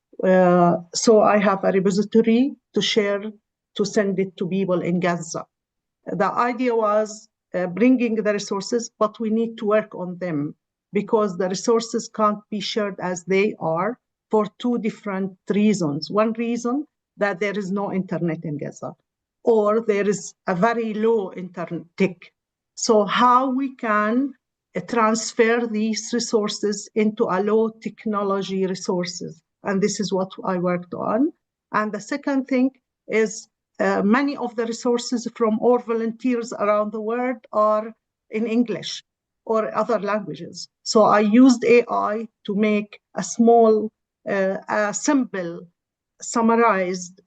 so I have a repository to share, to send it to people in Gaza. The idea was bringing the resources, but we need to work on them, because the resources can't be shared as they are for two different reasons. One reason, that there is no internet in Gaza, or there is a very low internet tech. So how we can transfer these resources into a low technology resources. And this is what I worked on. And the second thing is many of the resources from all volunteers around the world are in English or other languages. So I used AI to make a small, simple, summarized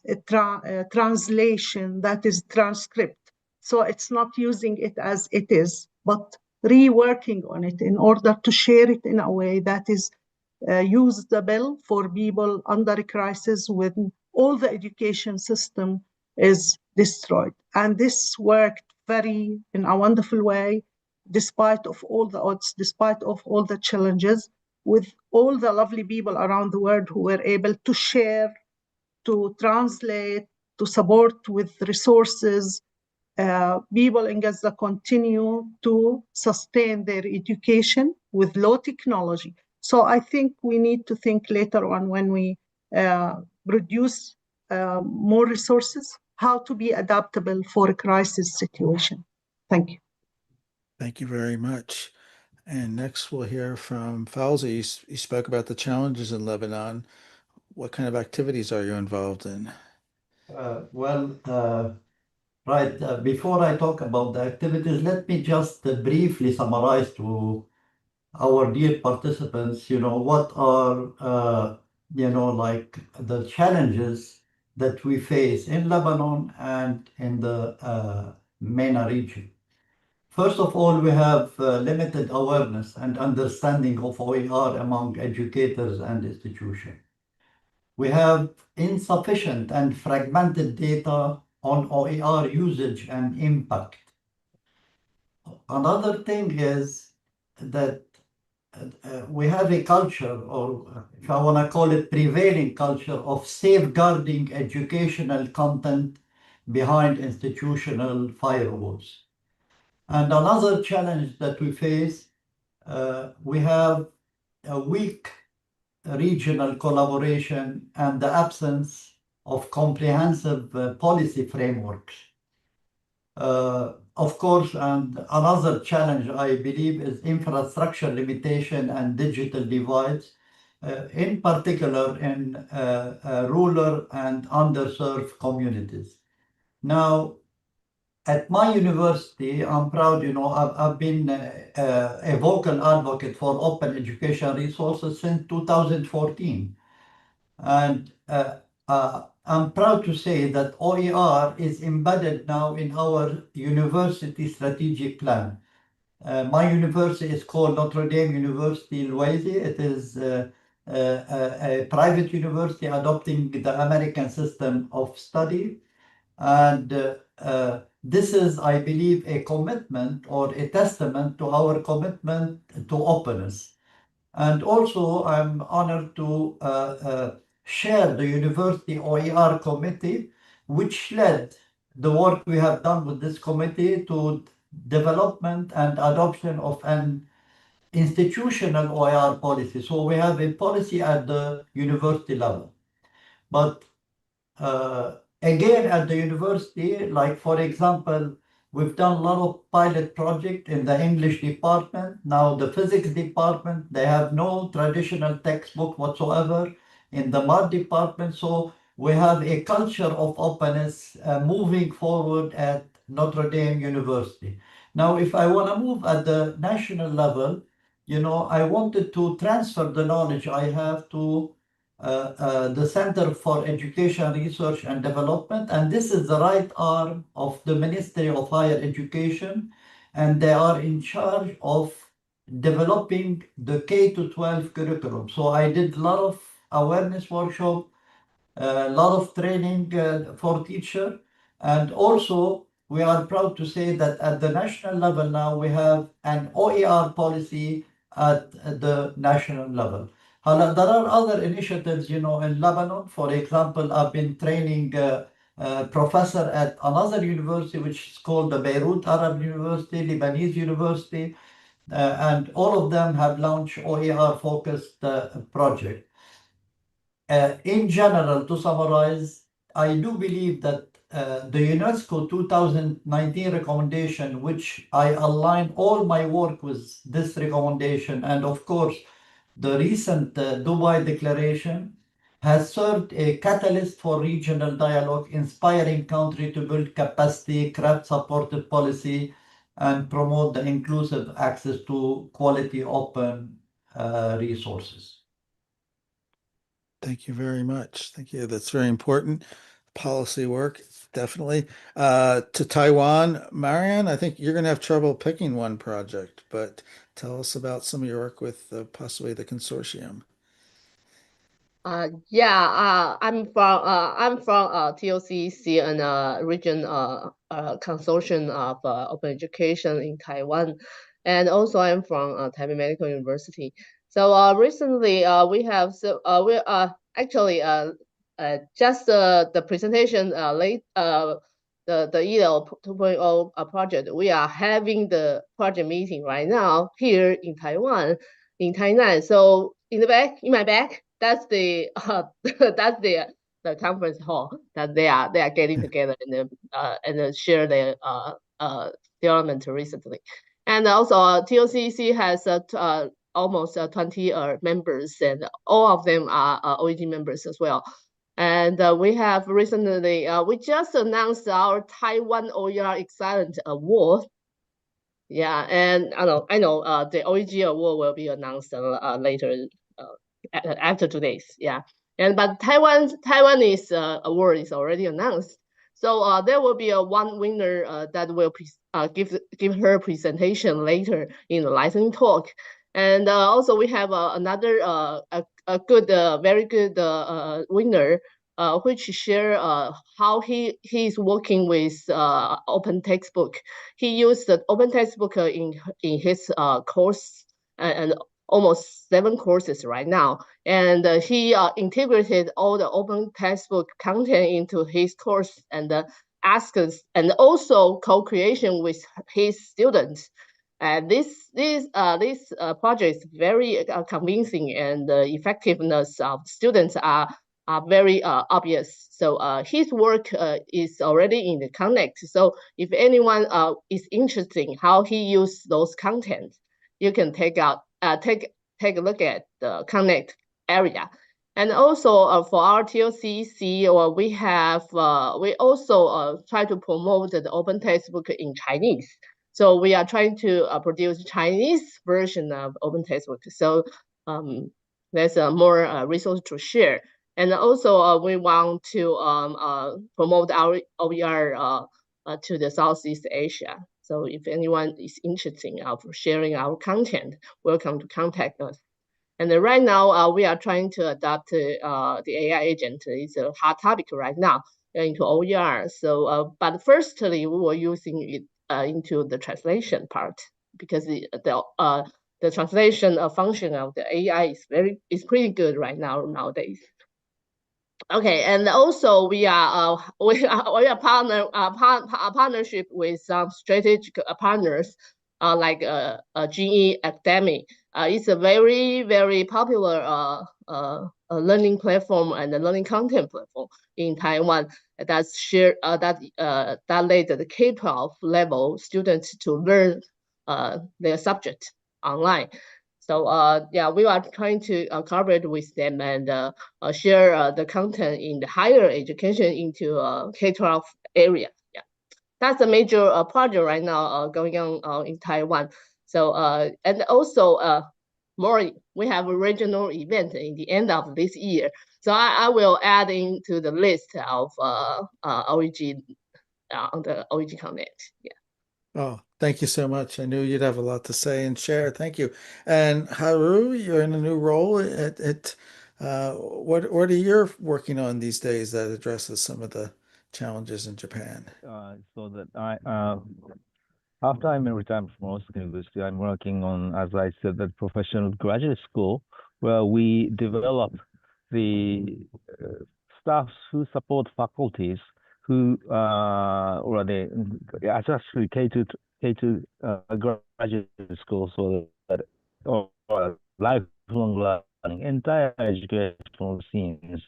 translation that is transcript. So it's not using it as it is, but reworking on it in order to share it in a way that is usable for people under a crisis when all the education system is destroyed. And this worked in a wonderful way, despite of all the odds, despite of all the challenges, with all the lovely people around the world who were able to share, to translate, to support with resources, people in Gaza continue to sustain their education with low technology. So I think we need to think later on when we produce more resources, how to be adaptable for a crisis situation. Thank you. Thank you very much. And next we'll hear from Fauzi. You spoke about the challenges in Lebanon. What kind of activities are you involved in? Right. Before I talk about the activities, let me just briefly summarize to our dear participants, what are, like the challenges that we face in Lebanon and in the MENA region. First of all, we have limited awareness and understanding of OER among educators and institutions. We have insufficient and fragmented data on OER usage and impact. Another thing is that we have a culture, or if I want to call it prevailing culture, of safeguarding educational content behind institutional firewalls. And another challenge that we face, we have a weak regional collaboration and the absence of comprehensive policy frameworks. Of course, and another challenge, I believe, is infrastructure limitation and digital divides, in particular in rural and underserved communities. Now, at my university, I'm proud, I've been a vocal advocate for open education resources since 2014. And I'm proud to say that OER is embedded now in our university strategic plan. My university is called Notre Dame University Louisy. It is a private university adopting the American system of study. And this is, I believe, a commitment or a testament to our commitment to openness. And also, I'm honored to share the University OER Committee, which led the work we have done with this committee to development and adoption of an institutional OER policy. So we have a policy at the university level. But again, at the university, like for example, we've done a lot of pilot projects in the English department. Now the physics department, they have no traditional textbook whatsoever. In the math department, so we have a culture of openness moving forward at Notre Dame University. Now, if I want to move at the national level, I wanted to transfer the knowledge I have to the Center for Education Research and Development, and this is the right arm of the Ministry of Higher Education, and they are in charge of developing the K-12 curriculum. So I did a lot of awareness workshop, a lot of training for teacher, and also we are proud to say that at the national level now we have an OER policy at the national level. There are other initiatives, in Lebanon. For example, I've been training a professor at another university, which is called the Beirut Arab University, Lebanese University, and all of them have launched OER-focused project. In general, to summarize, I do believe that the UNESCO 2019 recommendation, which I align all my work with this recommendation, and of course, the recent Dubai Declaration has served a catalyst for regional dialogue, inspiring countries to build capacity, craft supportive policy, and promote the inclusive access to quality open resources. Thank you very much. Thank you. That's very important. Policy work, definitely. To Taiwan, Marian, I think you're going to have trouble picking one project, but tell us about some of your work with possibly the consortium. I'm from TOCEC and region consortium of open education in Taiwan, and also I'm from Taipei Medical University. So recently we have actually just the presentation the EL 2.0 project, we are having the project meeting right now here in Taiwan, in Tainan. So in my back, that's the that's the conference hall that they are getting together and share their development recently. And also TOCC has almost 20 members, and all of them are OEG members as well. And we have recently, we just announced our Taiwan OER Excellence Award. Yeah, and I know the OEG award will be announced later after today's. Yeah, but Taiwanese award is already announced. So there will be one winner that will give her presentation later in the lightning talk. And also we have another a good, very good winner, which share how he is working with open textbook. He used the open textbook in his course and almost 7 courses right now. And he integrated all the open textbook content into his course and asked us, and also co-creation with his students. And this project is very convincing, and the effectiveness of students are very obvious. So his work is already in the Connect. So if anyone is interested in how he used those content, you can take a look at the Connect area. And also for our TOCC, we also try to promote the open textbook in Chinese. So we are trying to produce Chinese version of open textbook. So there's more resource to share. And also we want to promote our OER to the Southeast Asia. So if anyone is interested in sharing our content, welcome to contact us. And right now we are trying to adopt the AI agent. It's a hot topic right now into OER. So, but firstly, we were using it into the translation part, because the translation function of the AI is pretty good right now nowadays. Okay, and also we are partnership with some strategic partners like GE Academy. It's a very popular learning platform and a learning content platform in Taiwan that's shared that led the K-12 level students to learn their subject online. So yeah, we are trying to collaborate with them and share the content in the higher education into K-12 area. Yeah, that's a major project right now going on in Taiwan. So and also more, we have a regional event in the end of this year. So I will add into the list of OEG on the OEG Connect. Yeah. Oh, thank you so much. I knew you'd have a lot to say and share. Thank you. And Haru, you're in a new role at what are you working on these days that addresses some of the challenges in Japan? So that after I'm in retirement from Osaka University, I'm working on, as I said, the professional graduate school, where we develop the staffs who support faculties who or they actually K2 graduate school, so that or lifelong learning, entire educational scenes.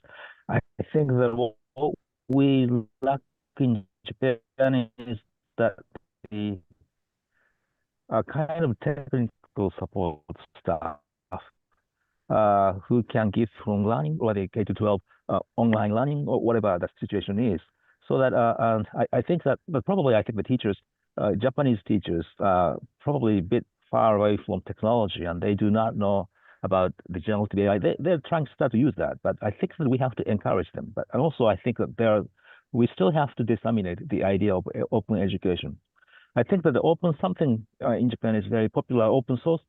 I think that what we lack in Japan is that the kind of technical support staff who can give from learning, or the K-12 online learning, or whatever the situation is. So that I think that, but probably I think the teachers, Japanese teachers, probably a bit far away from technology, and they do not know about the generative AI. They're trying to start to use that, but I think that we have to encourage them. But and also I think that we still have to disseminate the idea of open education. I think that the open something in Japan is very popular. Open source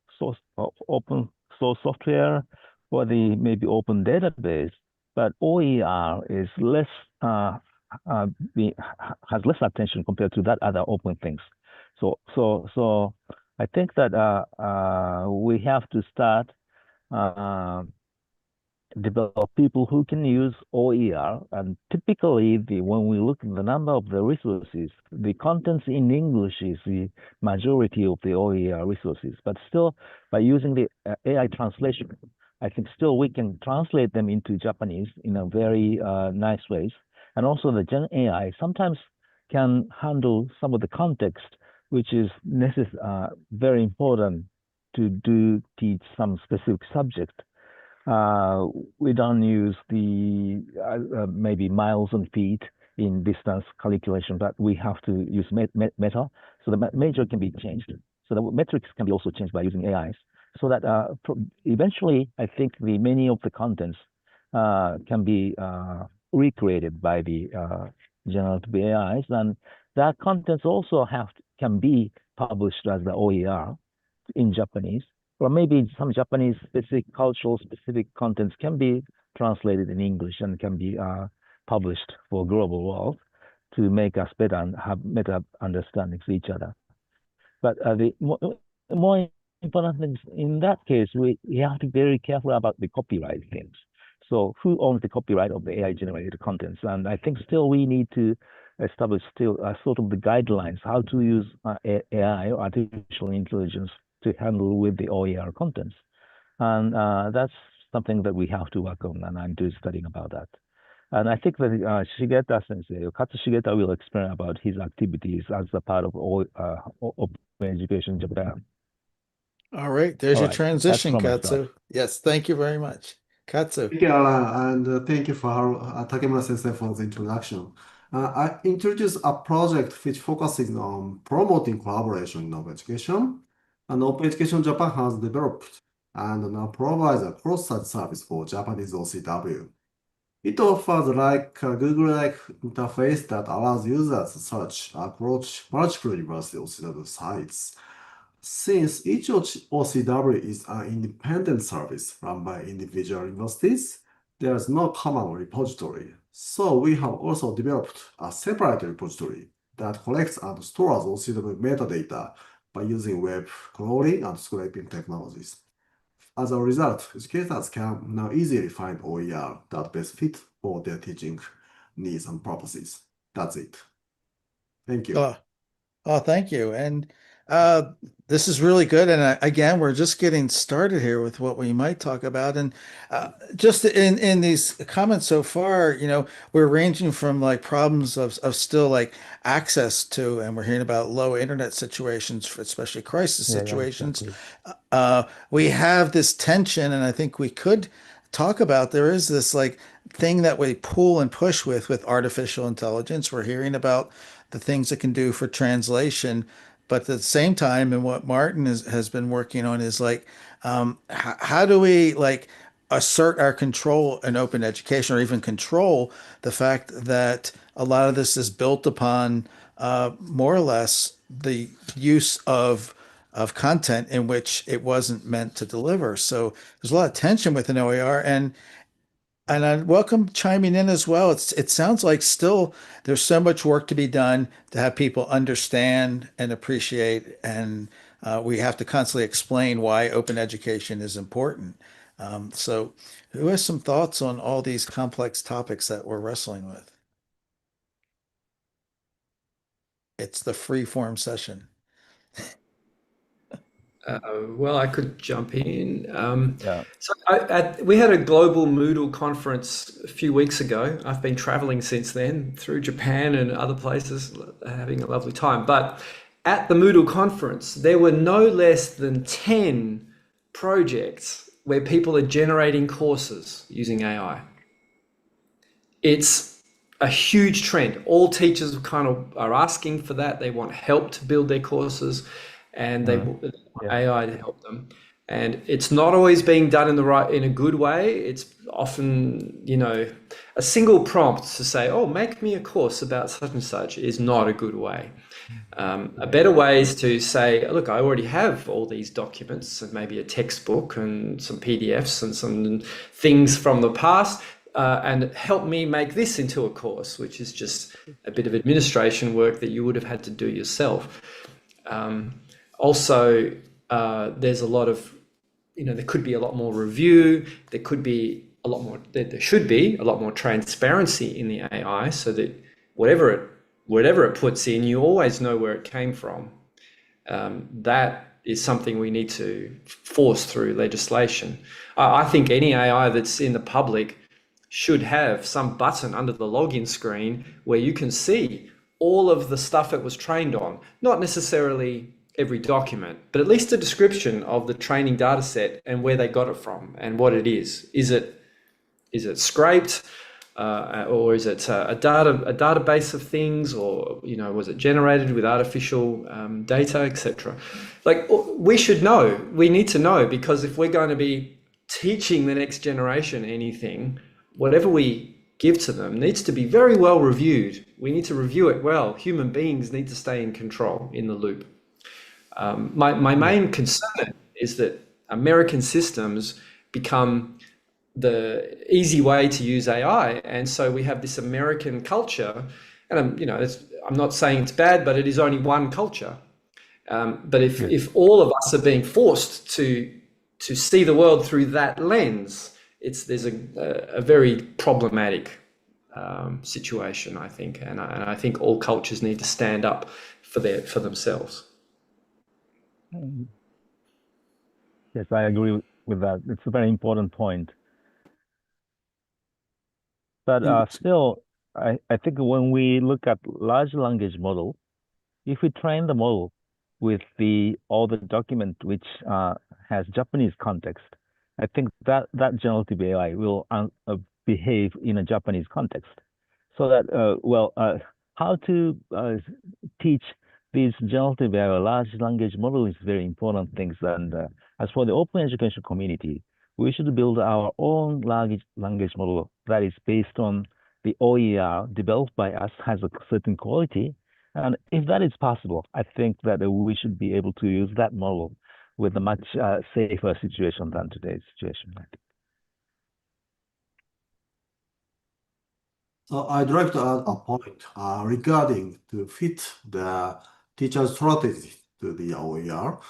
software, or the maybe open database, but OER is less has less attention compared to that other open things. So I think that we have to start develop people who can use OER. And typically, when we look at the number of the resources, the contents in English is the majority of the OER resources. But still, by using the AI translation, I think still we can translate them into Japanese in a very nice ways. And also the Gen AI sometimes can handle some of the context, which is very important to teach some specific subject. We don't use the maybe miles and feet in distance calculation, but we have to use meta, so the major can be changed. So the metrics can be also changed by using AIs, so that eventually, I think many of the contents can be recreated by the generative AIs, and that contents also can be published as the OER in Japanese, or maybe some Japanese specific cultural specific contents can be translated in English and can be published for global world to make us better and have better understanding of each other. But the more important things in that case, we have to be very careful about the copyright things. So who owns the copyright of the AI generated contents? And I think still we need to establish still sort of the guidelines how to use AI or artificial intelligence to handle with the OER contents. And that's something that we have to work on, and I'm doing studying about that. And I think that Shigeta sensei, Katsusuke will explain about his activities as a part of Open Education Japan. All right, there's your That's transition, from myself. Katsu. Yes, thank you very much. Katsu. Thank you, Alan, and thank you for Takemura sensei for the introduction. I introduced a project which focuses on promoting collaboration in open education, and Open Education Japan has developed and now provides a cross-site service for Japanese OCW. It offers like a Google-like interface that allows users to search across multiple university OCW sites. Since each OCW is an independent service run by individual universities, there is no common repository. So we have also developed a separate repository that collects and stores OCW metadata by using web crawling and scraping technologies. As a result, educators can now easily find OER that best fit for their teaching needs and purposes. That's it. Thank you. Thank you. And this is really good. And again, we're just getting started here with what we might talk about. And just in these comments so far, we're ranging from like problems of still like access to, and we're hearing about low internet situations, especially crisis situations. Exactly. We have this tension, and I think we could talk about there is this like thing that we pull and push with artificial intelligence. We're hearing about the things it can do for translation, but at the same time, and what Martin has been working on is like, how do we like assert our control in open education, or even control the fact that a lot of this is built upon more or less the use of content in which it wasn't meant to deliver. So there's a lot of tension with an OER, and I welcome chiming in as well. It sounds like still there's so much work to be done to have people understand and appreciate, and we have to constantly explain why open education is important. So who has some thoughts on all these complex topics that we're wrestling with? It's the free form session. Well, I could jump in. Yeah. So we had a global Moodle conference a few weeks ago. I've been traveling since then through Japan and other places, having a lovely time. But at the Moodle conference, there were no less than 10 projects where people are generating courses using AI. It's a huge trend. All teachers kind of are asking for that. They want help to build their courses, and they want AI to help them. And it's not always being done in a good way. It's often, a single prompt to say, "Oh, make me a course about such and such," is not a good way. A better way is to say, "Look, I already have all these documents and maybe a textbook and some PDFs and some things from the past, and help me make this into a course," which is just a bit of administration work that you would have had to do yourself. Also, there's a lot of, there could be a lot more review. There could be a a lot more, there should be a lot more transparency in the AI, so that whatever it puts in, you always know where it came from. That is something we need to force through legislation. I think any AI that's in the public should have some button under the login screen where you can see all of the stuff it was trained on, not necessarily every document, but at least a description of the training data set and where they got it from and what it is. Is it scraped? Or is it a database of things, or was it generated with artificial data, etc.? Like, we should know. We need to know, because if we're going to be teaching the next generation anything, whatever we give to them needs to be very well reviewed. We need to review it well. Human beings need to stay in control, in the loop. My main concern is that American systems become the easy way to use AI, and so we have this American culture. And I'm not saying it's bad, but it is only one culture. But if all of us are being forced to see the world through that lens, there's a very problematic situation, I think, and I think all cultures need to stand up for themselves. Yes, I agree with that. It's a very important point. But still, I think when we look at large language model, if we train the model with all the document which has Japanese context, I think that generative AI will behave in a Japanese context. So that how to teach these generative AI large language model is very important things. And as for the open education community, we should build our own language model that is based on the OER developed by us, has a certain quality. And if that is possible, I think that we should be able to use that model with a much safer situation than today's situation, I think. So I'd like to add a point regarding to fit the teacher strategy to the OER.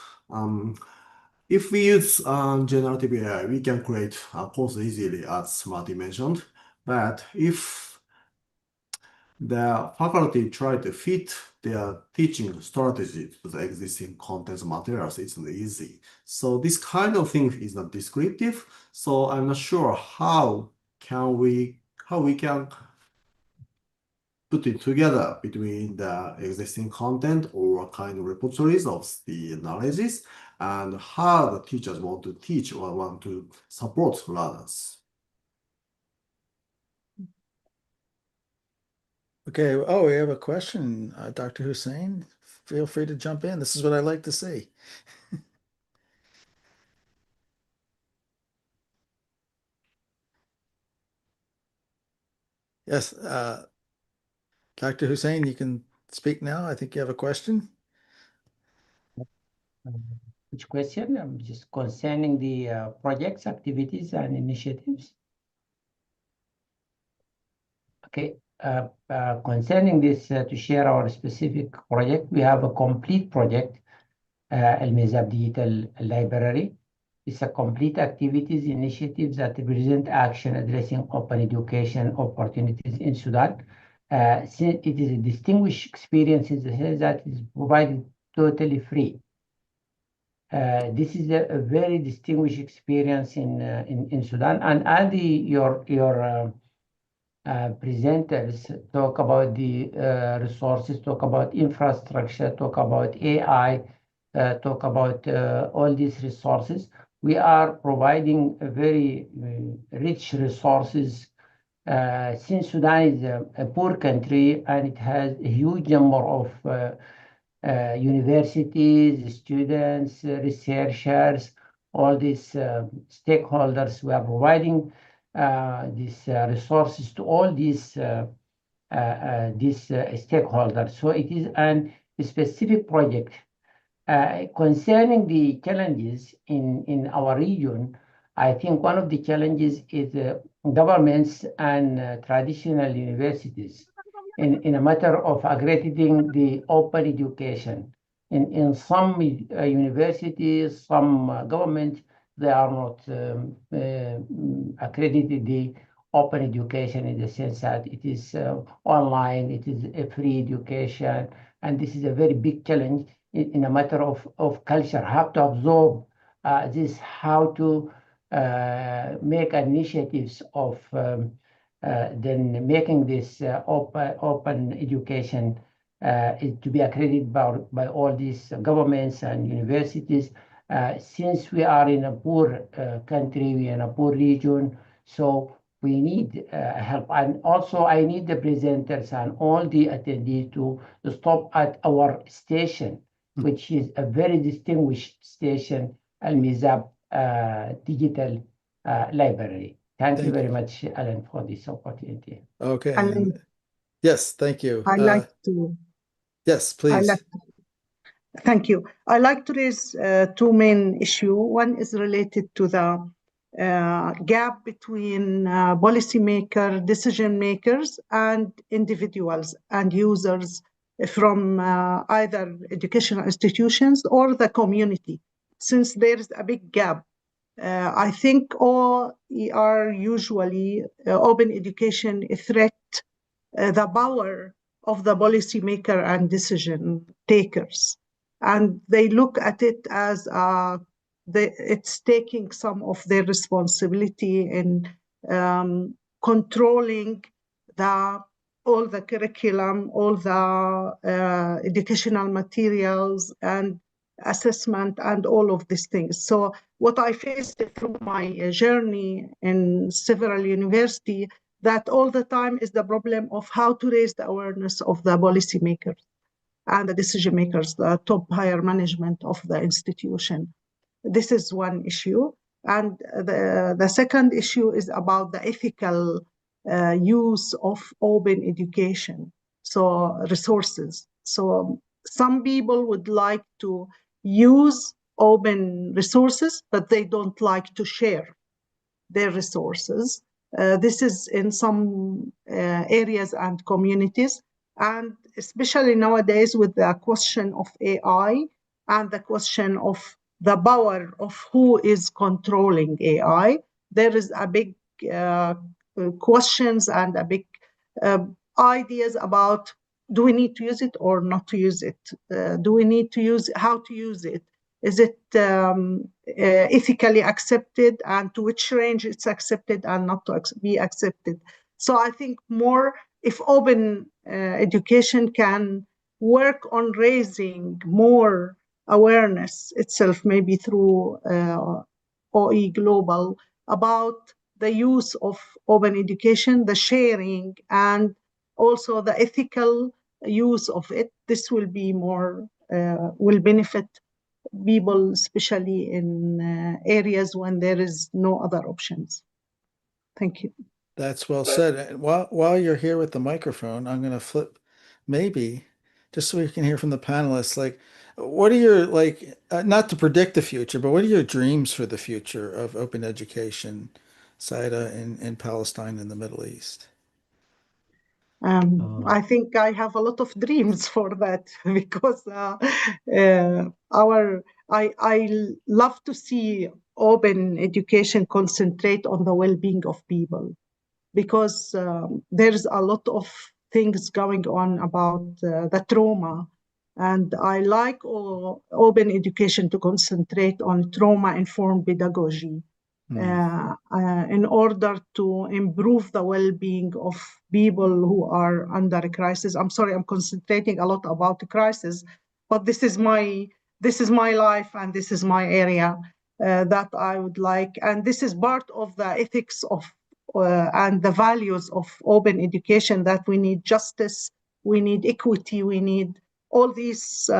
If we use generative AI, we can create a course easily, as Marty mentioned. But if the faculty try to fit their teaching strategy to the existing content materials, it's not easy. So this kind of thing is not descriptive. So I'm not sure how we can put it together between the existing content or kind of repositories of the knowledges and how the teachers want to teach or want to support learners. Okay. Oh, we have a question, Dr. Hsu-Tien. Feel free to jump in. This is what I like to see. Yes, Dr. Hsu-Tien, you can speak now. I think you have a question. Which question? Just concerning the projects, activities, and initiatives. Okay. Concerning this, to share our specific project, we have a complete project, الميزاب Digital Library. It's a complete activities initiatives that represent action addressing open education opportunities in Sudan. Since it is a distinguished experience in the sense that it is provided totally free. This is a very distinguished experience in Sudan, and your presenters talk about the resources, talk about infrastructure, talk about AI, talk about all these resources. We are providing a very rich resources since Sudan is a poor country and it has a huge number of universities, students, researchers, all these stakeholders. We are providing these resources to all these stakeholders. So it is a specific project. Concerning the challenges in our region, I think one of the challenges is governments and traditional universities in a matter of accrediting the open education. In some universities, some government, they are not accredited the open education in the sense that it is online, it is a free education, and this is a very big challenge in a matter of culture, how to absorb this, how to make initiatives of then making this open education to be accredited by all these governments and universities. Since we are in a poor country, we are in a poor region, so we need help. And also I need the presenters and all the attendees to stop at our station, which is a very distinguished station, Al-Mizab Digital Library. Thank you very much, Alan, for this opportunity. Okay. Alan, yes, thank you. I like to. Yes, please. Thank you. I like to raise two main issues. One is related to the gap between policymaker, decision makers, and individuals and users from either educational institutions or the community. Since there is a big gap, I think all are usually open education threat the power of the policymaker and decision takers. And they look at it as it's taking some of their responsibility in controlling all the curriculum, all the educational materials and assessment and all of these things. So what I faced through my journey in several universities, that all the time is the problem of how to raise the awareness of the policymakers and the decision makers, the top higher management of the institution. This is one issue. And the second issue is about the ethical use of open education, so resources. So some people would like to use open resources, but they don't like to share their resources. This is in some areas and communities, and especially nowadays with the question of AI and the question of the power of who is controlling AI, there is a big questions and a big ideas about, do we need to use it or not to use it? Do we need to use how to use it? Is it ethically accepted, and to which range it's accepted and not to be accepted? So I think more if open education can work on raising more awareness itself, maybe through OEGlobal, about the use of open education, the sharing, and also the ethical use of it. This will be more, will benefit people, especially in areas when there is no other options. Thank you. That's well said. And while you're here with the microphone, I'm going to flip maybe just so we can hear from the panelists, like, what are your, like, not to predict the future, but what are your dreams for the future of open education, Saida, in Palestine and the Middle East? I think I have a lot of dreams for that because I love to see open education concentrate on the well-being of people, because there's a lot of things going on about the trauma, and I like open education to concentrate on trauma-informed pedagogy. In order to improve the well-being of people who are under a crisis. I'm sorry, I'm concentrating a lot about the crisis, but this is my life and this is my area that I would like. And this is part of the ethics of and the values of open education, that we need justice, we need equity, we need all these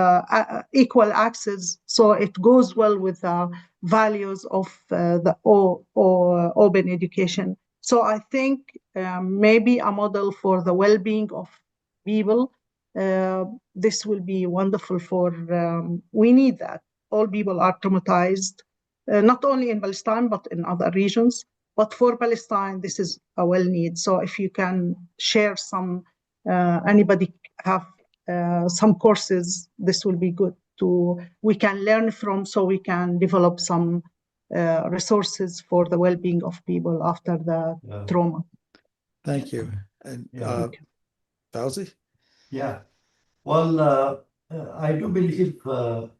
equal access. So it goes well with the values of the open education. So I think maybe a model for the well-being of people, this will be wonderful for, we need that. All people are traumatized, not only in Palestine, but in other regions. But for Palestine, this is a well need. So if you can share some, anybody have some courses, this will be good we can learn from, so we can develop some resources for the well-being of people after the trauma. Thank you. And Fauzi? Yeah. Well, I do believe from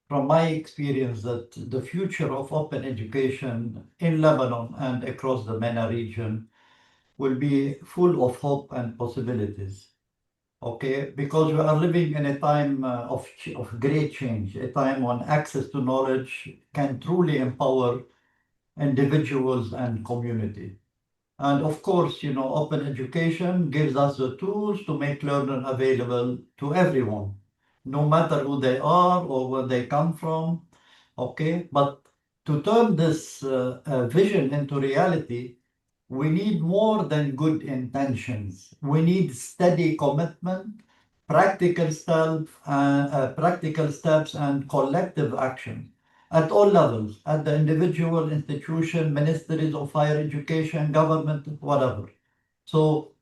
my experience that the future of open education in Lebanon and across the MENA region will be full of hope and possibilities. Okay, because we are living in a time of great change, a time when access to knowledge can truly empower individuals and community. And of course, open education gives us the tools to make learning available to everyone, no matter who they are or where they come from. Okay, but to turn this vision into reality, we need more than good intentions. We need steady commitment, practical steps, and collective action at all levels, at the individual, institution, ministries of higher education, government, whatever. So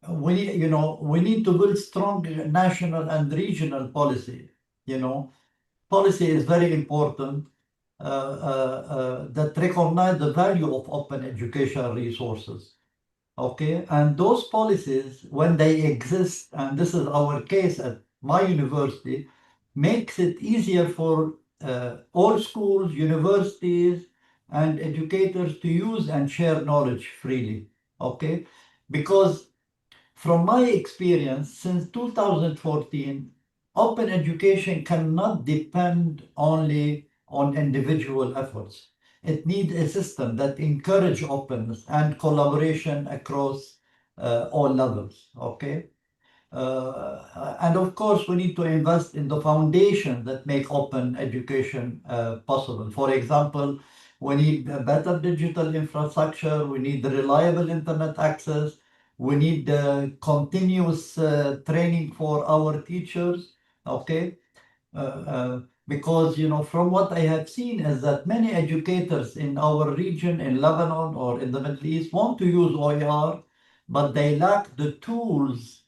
we need to build strong national and regional policy. Policy is very important that recognize the value of open educational resources. Okay, and those policies, when they exist, and this is our case at my university, makes it easier for all schools, universities, and educators to use and share knowledge freely. Okay, because from my experience, since 2014, open education cannot depend only on individual efforts. It needs a system that encourages openness and collaboration across all levels. Okay. And of course, we need to invest in the foundation that make open education possible. For example, we need a better digital infrastructure. We need the reliable internet access. We need continuous training for our teachers. Okay. Because from what I have seen is that many educators in our region, in Lebanon or in the Middle East, want to use OER, but they lack the tools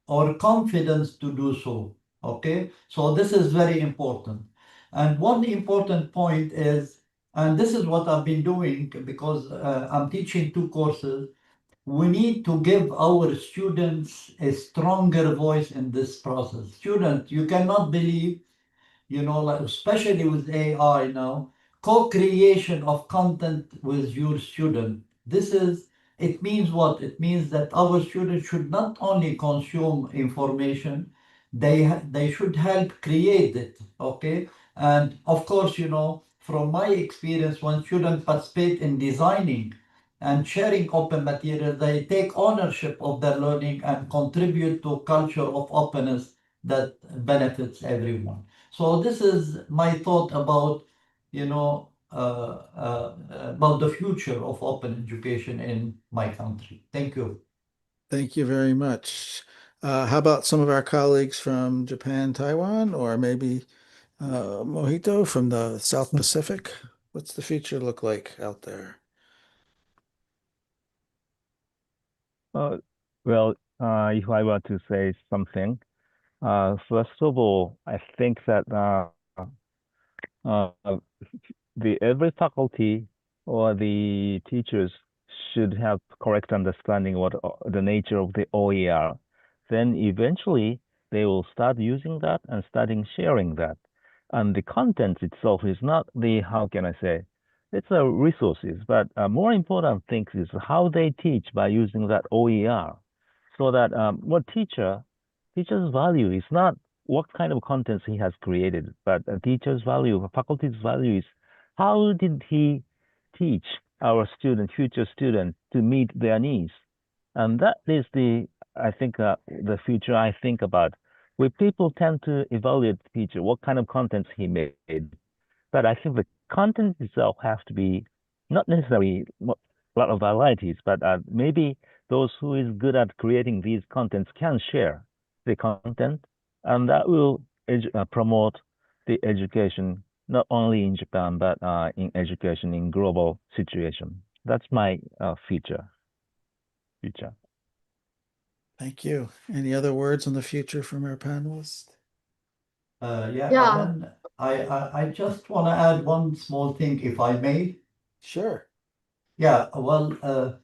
or confidence to do so. Okay, so this is very important. And one important point is, and this is what I've been doing because I'm teaching 2 courses, we need to give our students a stronger voice in this process. Students, you cannot believe, like especially with AI now, co-creation of content with your student. It means what? It means that our students should not only consume information, they should help create it, okay? And of course, from my experience, when students participate in designing and sharing open material, they take ownership of their learning and contribute to a culture of openness that benefits everyone. So this is my thought about, about the future of open education in my country. Thank you. Thank you very much. How about some of our colleagues from Japan, Taiwan, or maybe Mojito from the South Pacific? What's the future look like out there? Well, if I were to say something, first of all, I think that every faculty or the teachers should have correct understanding what the nature of the OER. Then eventually they will start using that and starting sharing that. And the content itself is not the, how can I say, it's a resources, but more important thing is how they teach by using that OER. So that what teacher's value is not what kind of contents he has created, but a teacher's value, a faculty's value is how did he teach our future students to meet their needs? And that is I think, the future I think about. Where people tend to evaluate the teacher, what kind of contents he made. But I think the content itself has to be not necessarily a lot of varieties, but maybe those who is good at creating these contents can share the content, and that will promote the education not only in Japan but in education in global situation. That's my future. Thank you. Any other words on the future from our panelists? Yeah, Yeah. and then I just want to add one small thing, if I may. Sure. Yeah, well,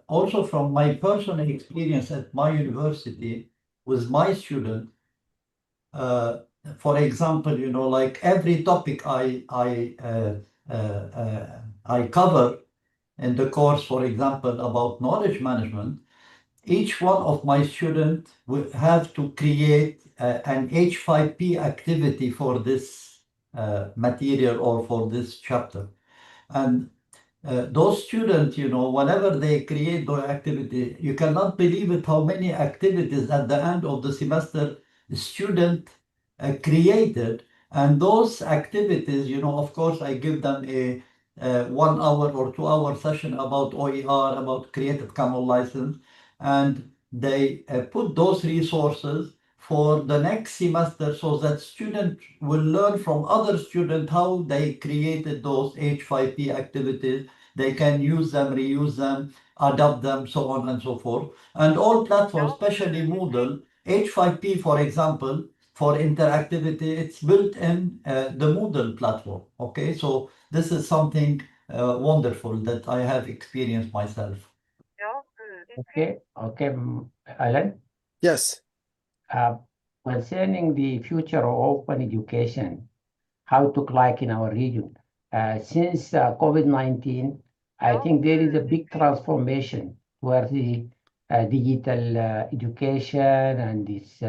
also from my personal experience at my university with my student, for example, like every topic I cover in the course, for example, about knowledge management, each one of my students will have to create an H5P activity for this material or for this chapter. And those students, whenever they create those activities, you cannot believe it how many activities at the end of the semester the student created. And those activities, of course, I give them a 1 hour or 2 hour session about OER, about Creative Commons license, and they put those resources for the next semester so that students will learn from other students how they created those H5P activities. They can use them, reuse them, adapt them, so on and so forth. And all platforms, especially Moodle, H5P, for example, for interactivity, it's built in the Moodle platform. Okay, so this is something wonderful that I have experienced myself. Okay, Alan. Yes. Concerning the future of open education, how to look like in our region. Since COVID-19, I think there is a big transformation towards the digital education and this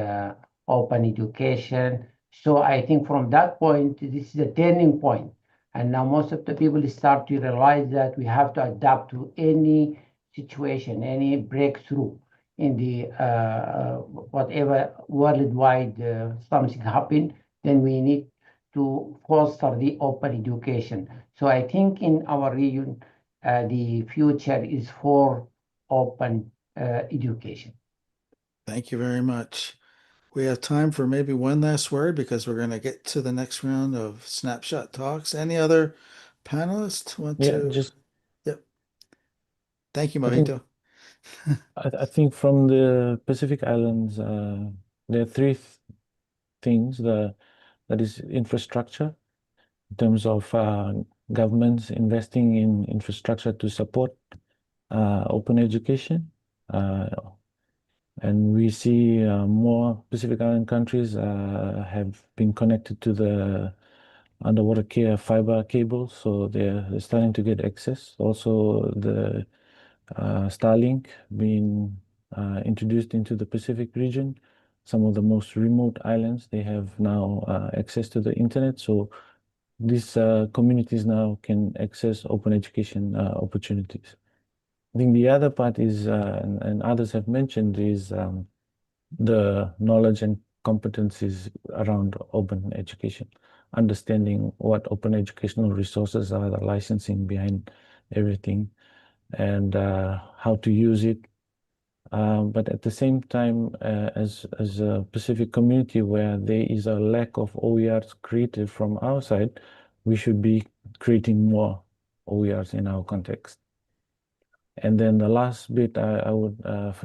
open education. So I think from that point, this is a turning point. And now most of the people start to realize that we have to adapt to any situation, any breakthrough in the whatever worldwide something happen, then we need to foster the open education. So I think in our region, the future is for open education. Thank you very much. We have time for maybe one last word because we're going to get to the next round of snapshot talks. Any other panelists want Yeah, to? just Yep. Thank you, I think Mojito. I think from the Pacific Islands, there are three things. That is infrastructure in terms of governments investing in infrastructure to support open education. And we see more Pacific Island countries have been connected to the underwater fiber cables, so they're starting to get access. Also, the Starlink being introduced into the Pacific region. Some of the most remote islands, they have now access to the internet. So these communities now can access open education opportunities. I think the other part is, and others have mentioned, is the knowledge and competencies around open education, understanding what open educational resources are, the licensing behind everything, and how to use it. But at the same time, as a Pacific community where there is a lack of OERs created from our side, we should be creating more OERs in our context. And then the last bit I would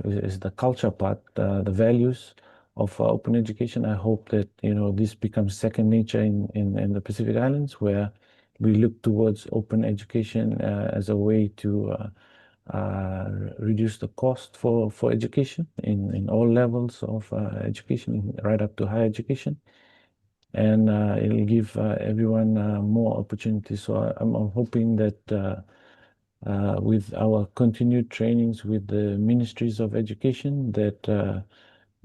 is the culture part, the values of open education. I hope that this becomes second nature in the Pacific Islands, where we look towards open education as a way to reduce the cost for education in all levels of education, right up to higher education. And it'll give everyone more opportunities. So I'm hoping that with our continued trainings with the ministries of education, that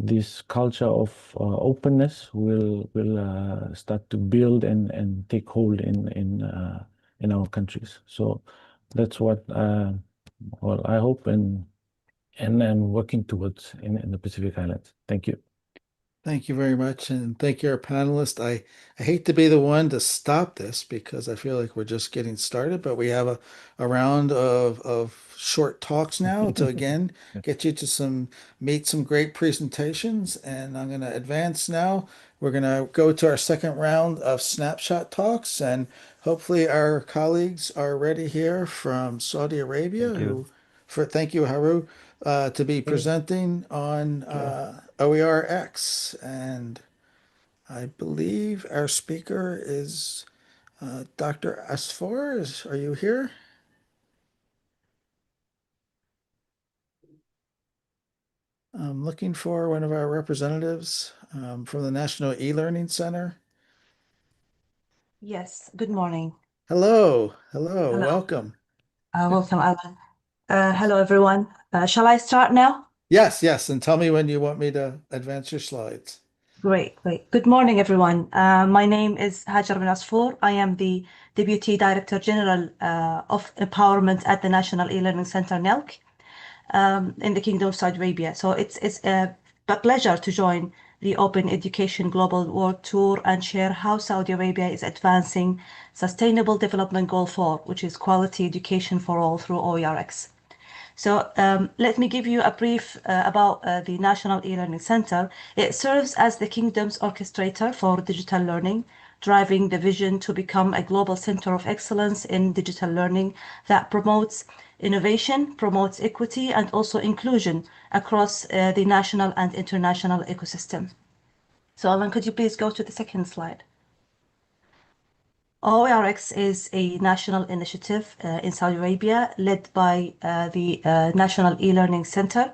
this culture of openness will start to build and take hold in our countries. So that's what well, I hope and I'm working towards in the Pacific Islands. Thank you. Thank you very much. And thank you, our panelists. I hate to be the one to stop this because I feel like we're just getting started, but we have a round of short talks now to again get you to meet some great presentations. And I'm going to advance now. We're going to go to our second round of snapshot talks, and hopefully our colleagues are ready here from Saudi Arabia. Thank you, Haru, to be presenting on OERX. And I believe our speaker is Dr. Asfour. Are you here? I'm looking for one of our representatives from the National E-Learning Center. Yes, good morning. Hello, hello, Hello. welcome. Welcome, Alan. Hello, everyone. Shall I start now? Yes, yes, and tell me when you want me to advance your slides. Great, great. Good morning, everyone. My name is Hajar bin Asfour. I am the Deputy Director General of Empowerment at the National E-Learning Center, NELC, in the Kingdom of Saudi Arabia. So it's a pleasure to join the Open Education Global World Tour and share how Saudi Arabia is advancing Sustainable Development Goal 4, which is quality education for all through OERX. So let me give you a brief about the National E-Learning Center. It serves as the Kingdom's orchestrator for digital learning, driving the vision to become a global center of excellence in digital learning that promotes innovation, promotes equity, and also inclusion across the national and international ecosystem. So Alan, could you please go to the second slide? OERX is a national initiative in Saudi Arabia led by the National E-Learning Center.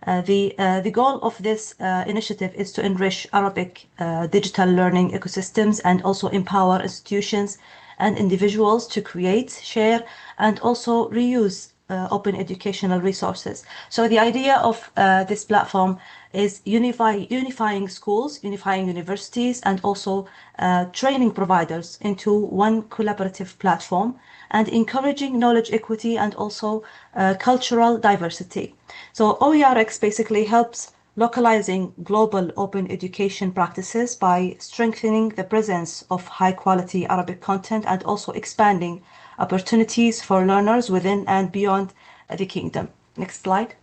The goal of this initiative is to enrich Arabic digital learning ecosystems and also empower institutions and individuals to create, share, and also reuse open educational resources. So the idea of this platform is unifying schools, unifying universities, and also training providers into one collaborative platform and encouraging knowledge equity and also cultural diversity. So OERX basically helps localizing global open education practices by strengthening the presence of high quality Arabic content and also expanding opportunities for learners within and beyond the kingdom. Next slide.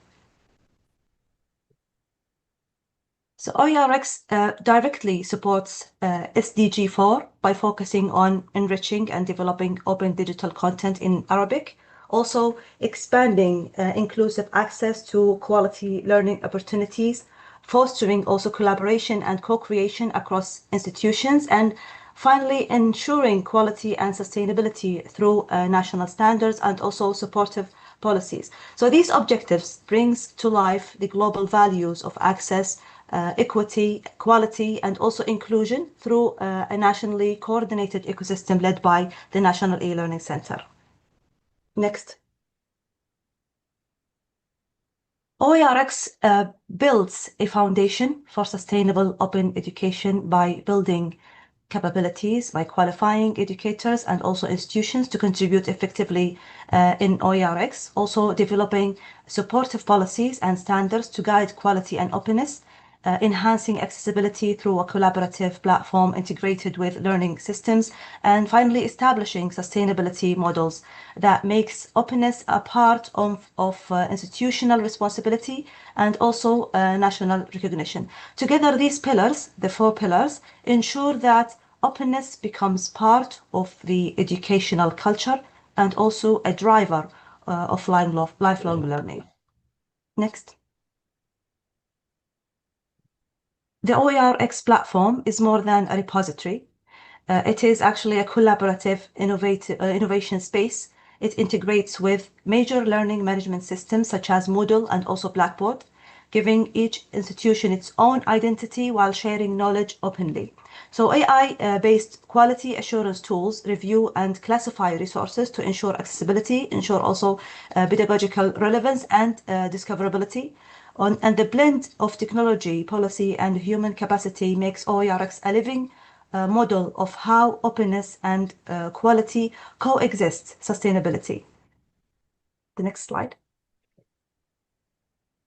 So OERX directly supports SDG 4 by focusing on enriching and developing open digital content in Arabic, also expanding inclusive access to quality learning opportunities, fostering also collaboration and co-creation across institutions, and finally ensuring quality and sustainability through national standards and also supportive policies. So these objectives brings to life the global values of access, equity, quality, and also inclusion through a nationally coordinated ecosystem led by the National E-Learning Center. Next. OERX builds a foundation for sustainable open education by building capabilities, by qualifying educators and also institutions to contribute effectively in OERX, also developing supportive policies and standards to guide quality and openness, enhancing accessibility through a collaborative platform integrated with learning systems, and finally establishing sustainability models that makes openness a part of institutional responsibility and also national recognition. Together, these pillars, the 4 pillars, ensure that openness becomes part of the educational culture and also a driver of lifelong learning. Next. The OERX platform is more than a repository. It is actually a collaborative innovation space. It integrates with major learning management systems such as Moodle and also Blackboard, giving each institution its own identity while sharing knowledge openly. So AI-based quality assurance tools review and classify resources to ensure accessibility, ensure also pedagogical relevance and discoverability. And the blend of technology, policy, and human capacity makes OERX a living model of how openness and quality coexist sustainability. The next slide.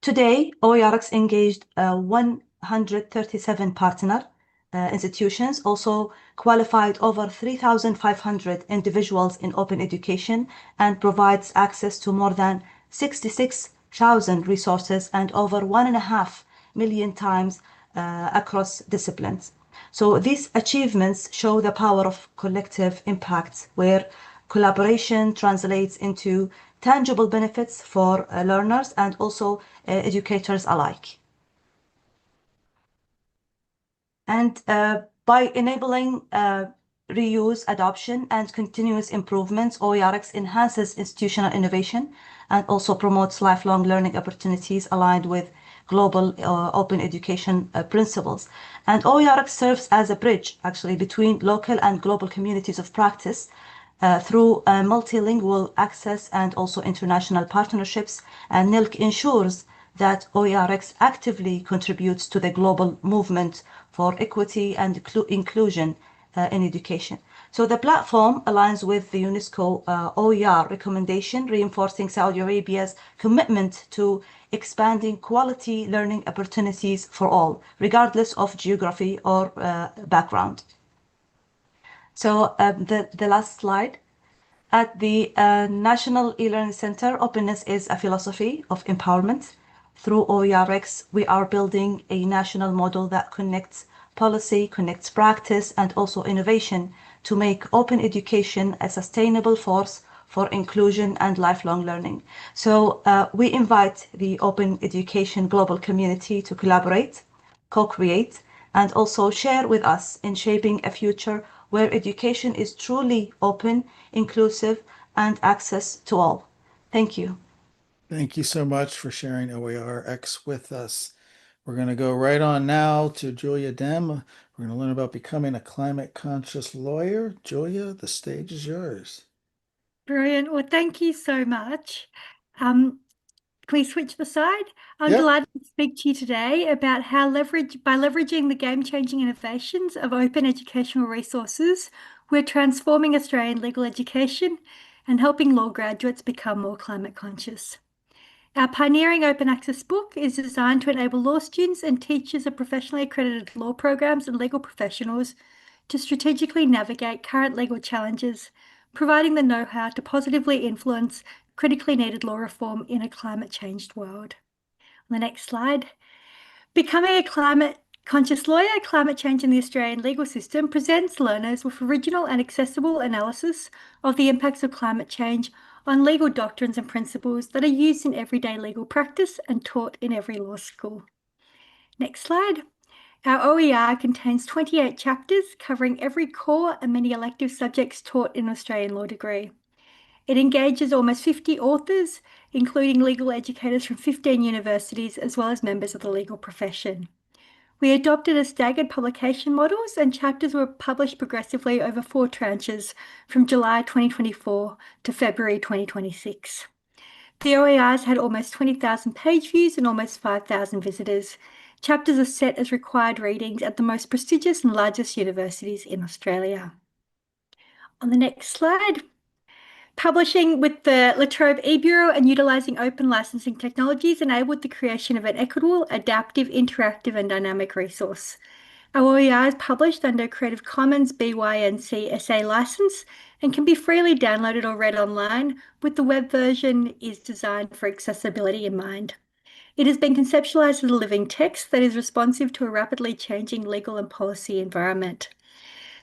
Today, OERX engaged 137 partner institutions, also qualified over 3,500 individuals in open education, and provides access to more than 66,000 resources and over 1.5 million times across disciplines. So these achievements show the power of collective impact, where collaboration translates into tangible benefits for learners and also educators alike. And By enabling reuse, adoption, and continuous improvements, OERX enhances institutional innovation and also promotes lifelong learning opportunities aligned with global open education principles. And OERX serves as a bridge, actually, between local and global communities of practice through multilingual access and also international partnerships. And NILC ensures that OERX actively contributes to the global movement for equity and inclusion in education. So the platform aligns with the UNESCO OER recommendation, reinforcing Saudi Arabia's commitment to expanding quality learning opportunities for all, regardless of geography or background. So the last slide. At the National E-Learning Center, openness is a philosophy of empowerment. Through OERX, we are building a national model that connects policy, connects practice, and also innovation to make open education a sustainable force for inclusion and lifelong learning. So we invite the open education global community to collaborate, co-create, and also share with us in shaping a future where education is truly open, inclusive, and access to all. Thank you. Thank you so much for sharing OERX with us. We're going to go right on now to Julia Dem. We're going to learn about becoming a climate conscious lawyer. Julia, the stage is yours. Brilliant. Well, thank you so much. Can we switch the side? I'm Yep. delighted to speak to you today about how by leveraging the game-changing innovations of open educational resources, we're transforming Australian legal education and helping law graduates become more climate conscious. Our pioneering open access book is designed to enable law students and teachers of professionally accredited law programs and legal professionals to strategically navigate current legal challenges, providing the know-how to positively influence critically needed law reform in a climate-changed world. On the next slide. Becoming a climate-conscious lawyer, climate change in the Australian legal system presents learners with original and accessible analysis of the impacts of climate change on legal doctrines and principles that are used in everyday legal practice and taught in every law school. Next slide. Our OER contains 28 chapters covering every core and many elective subjects taught in an Australian law degree. It engages almost 50 authors, including legal educators from 15 universities, as well as members of the legal profession. We adopted a staggered publication models, and chapters were published progressively over 4 tranches from July 2024 to February 2026. The OERs had almost 20,000 page views and almost 5,000 visitors. Chapters are set as required readings at the most prestigious and largest universities in Australia. On the next slide. Publishing with the La Trobe eBureau and utilising open licensing technologies enabled the creation of an equitable, adaptive, interactive and dynamic resource. Our OER is published under a Creative Commons BY-NC SA license and can be freely downloaded or read online, with the web version is designed for accessibility in mind. It has been conceptualised as a living text that is responsive to a rapidly changing legal and policy environment.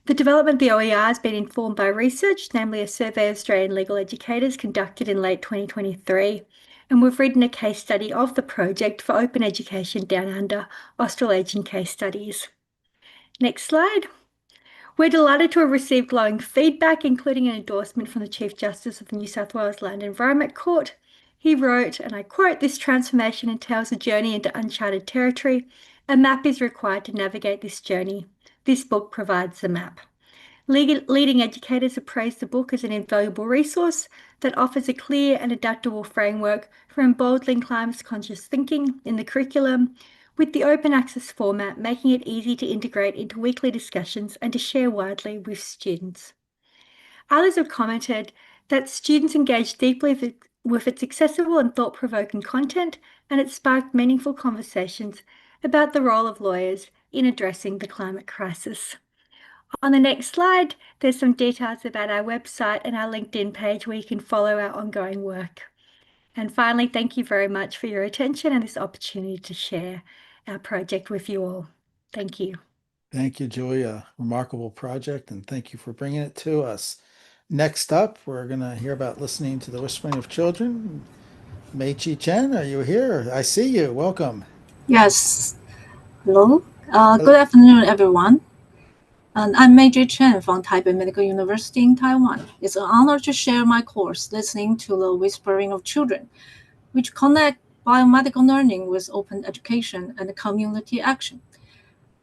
The development of the OER has been informed by research, namely a survey of Australian legal educators conducted in late 2023, and we've written a case study of the project for Open Education Down Under, Australasian Case Studies. Next slide. We're delighted to have received glowing feedback, including an endorsement from the Chief Justice of the New South Wales Land and Environment Court. He wrote, and I quote, "This transformation entails a journey into uncharted territory. A map is required to navigate this journey. This book provides the map." Leading educators have praised the book as an invaluable resource that offers a clear and adaptable framework for emboldening climate-conscious thinking in the curriculum, with the open access format making it easy to integrate into weekly discussions and to share widely with students. Others have commented that students engage deeply with its accessible and thought-provoking content, and it sparked meaningful conversations about the role of lawyers in addressing the climate crisis. On the next slide, there's some details about our website and our LinkedIn page where you can follow our ongoing work. And finally, thank you very much for your attention and this opportunity to share our project with you all. Thank you. Thank you, Julia. Remarkable project, and thank you for bringing it to us. Next up, we're going to hear about listening to the whispering of children. Mei-Chi Chen, are you here? I see you. Welcome. Yes. Hello. Good afternoon, everyone. And I'm Meiji Chen from Taipei Medical University in Taiwan. It's an honor to share my course, Listening to the Whispering of Children, which connect biomedical learning with open education and community action.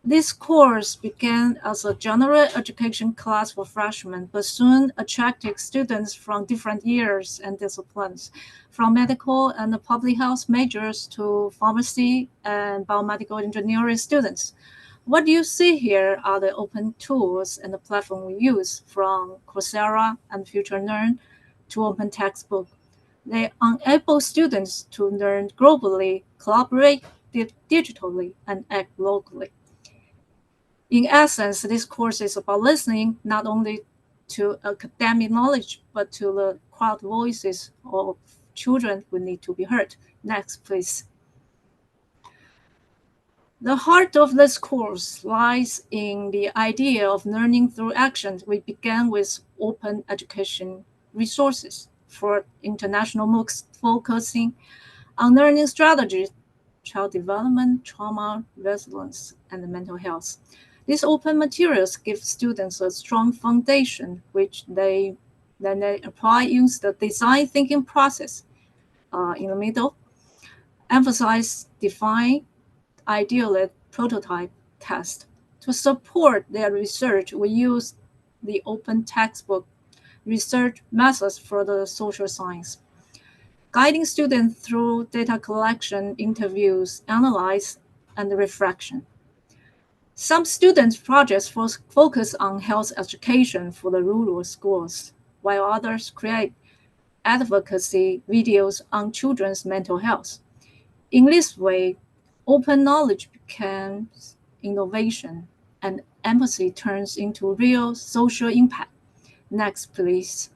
This course began as a general education class for freshmen, but soon attracted students from different years and disciplines, from medical and public health majors to pharmacy and biomedical engineering students. What you see here are the open tools and the platform we use, from Coursera and FutureLearn to open textbook. They enable students to learn globally, collaborate digitally, and act locally. In essence, this course is about listening not only to academic knowledge, but to the quiet voices of children who need to be heard. Next, please. The heart of this course lies in the idea of learning through action. We began with open education resources for international MOOCs focusing on learning strategies, child development, trauma, resilience, and mental health. These open materials give students a strong foundation, which they apply in the design thinking process. In the middle, emphasize, define, ideally prototype, test. To support their research, we use the open textbook research methods for the social science, guiding students through data collection, interviews, analysis, and reflection. Some students' projects focus on health education for the rural schools, while others create advocacy videos on children's mental health. In this way, open knowledge becomes innovation, and empathy turns into real social impact. Next, please.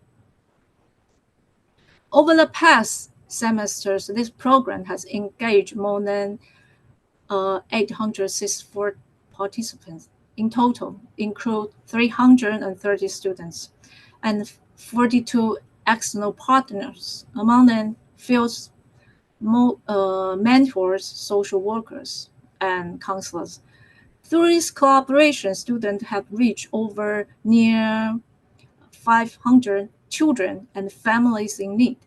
Over the past semesters, this program has engaged more than 864 participants in total, include 330 students and 42 external partners, among them field mentors, social workers, and counselors. Through this collaboration, students have reached over near 500 children and families in need.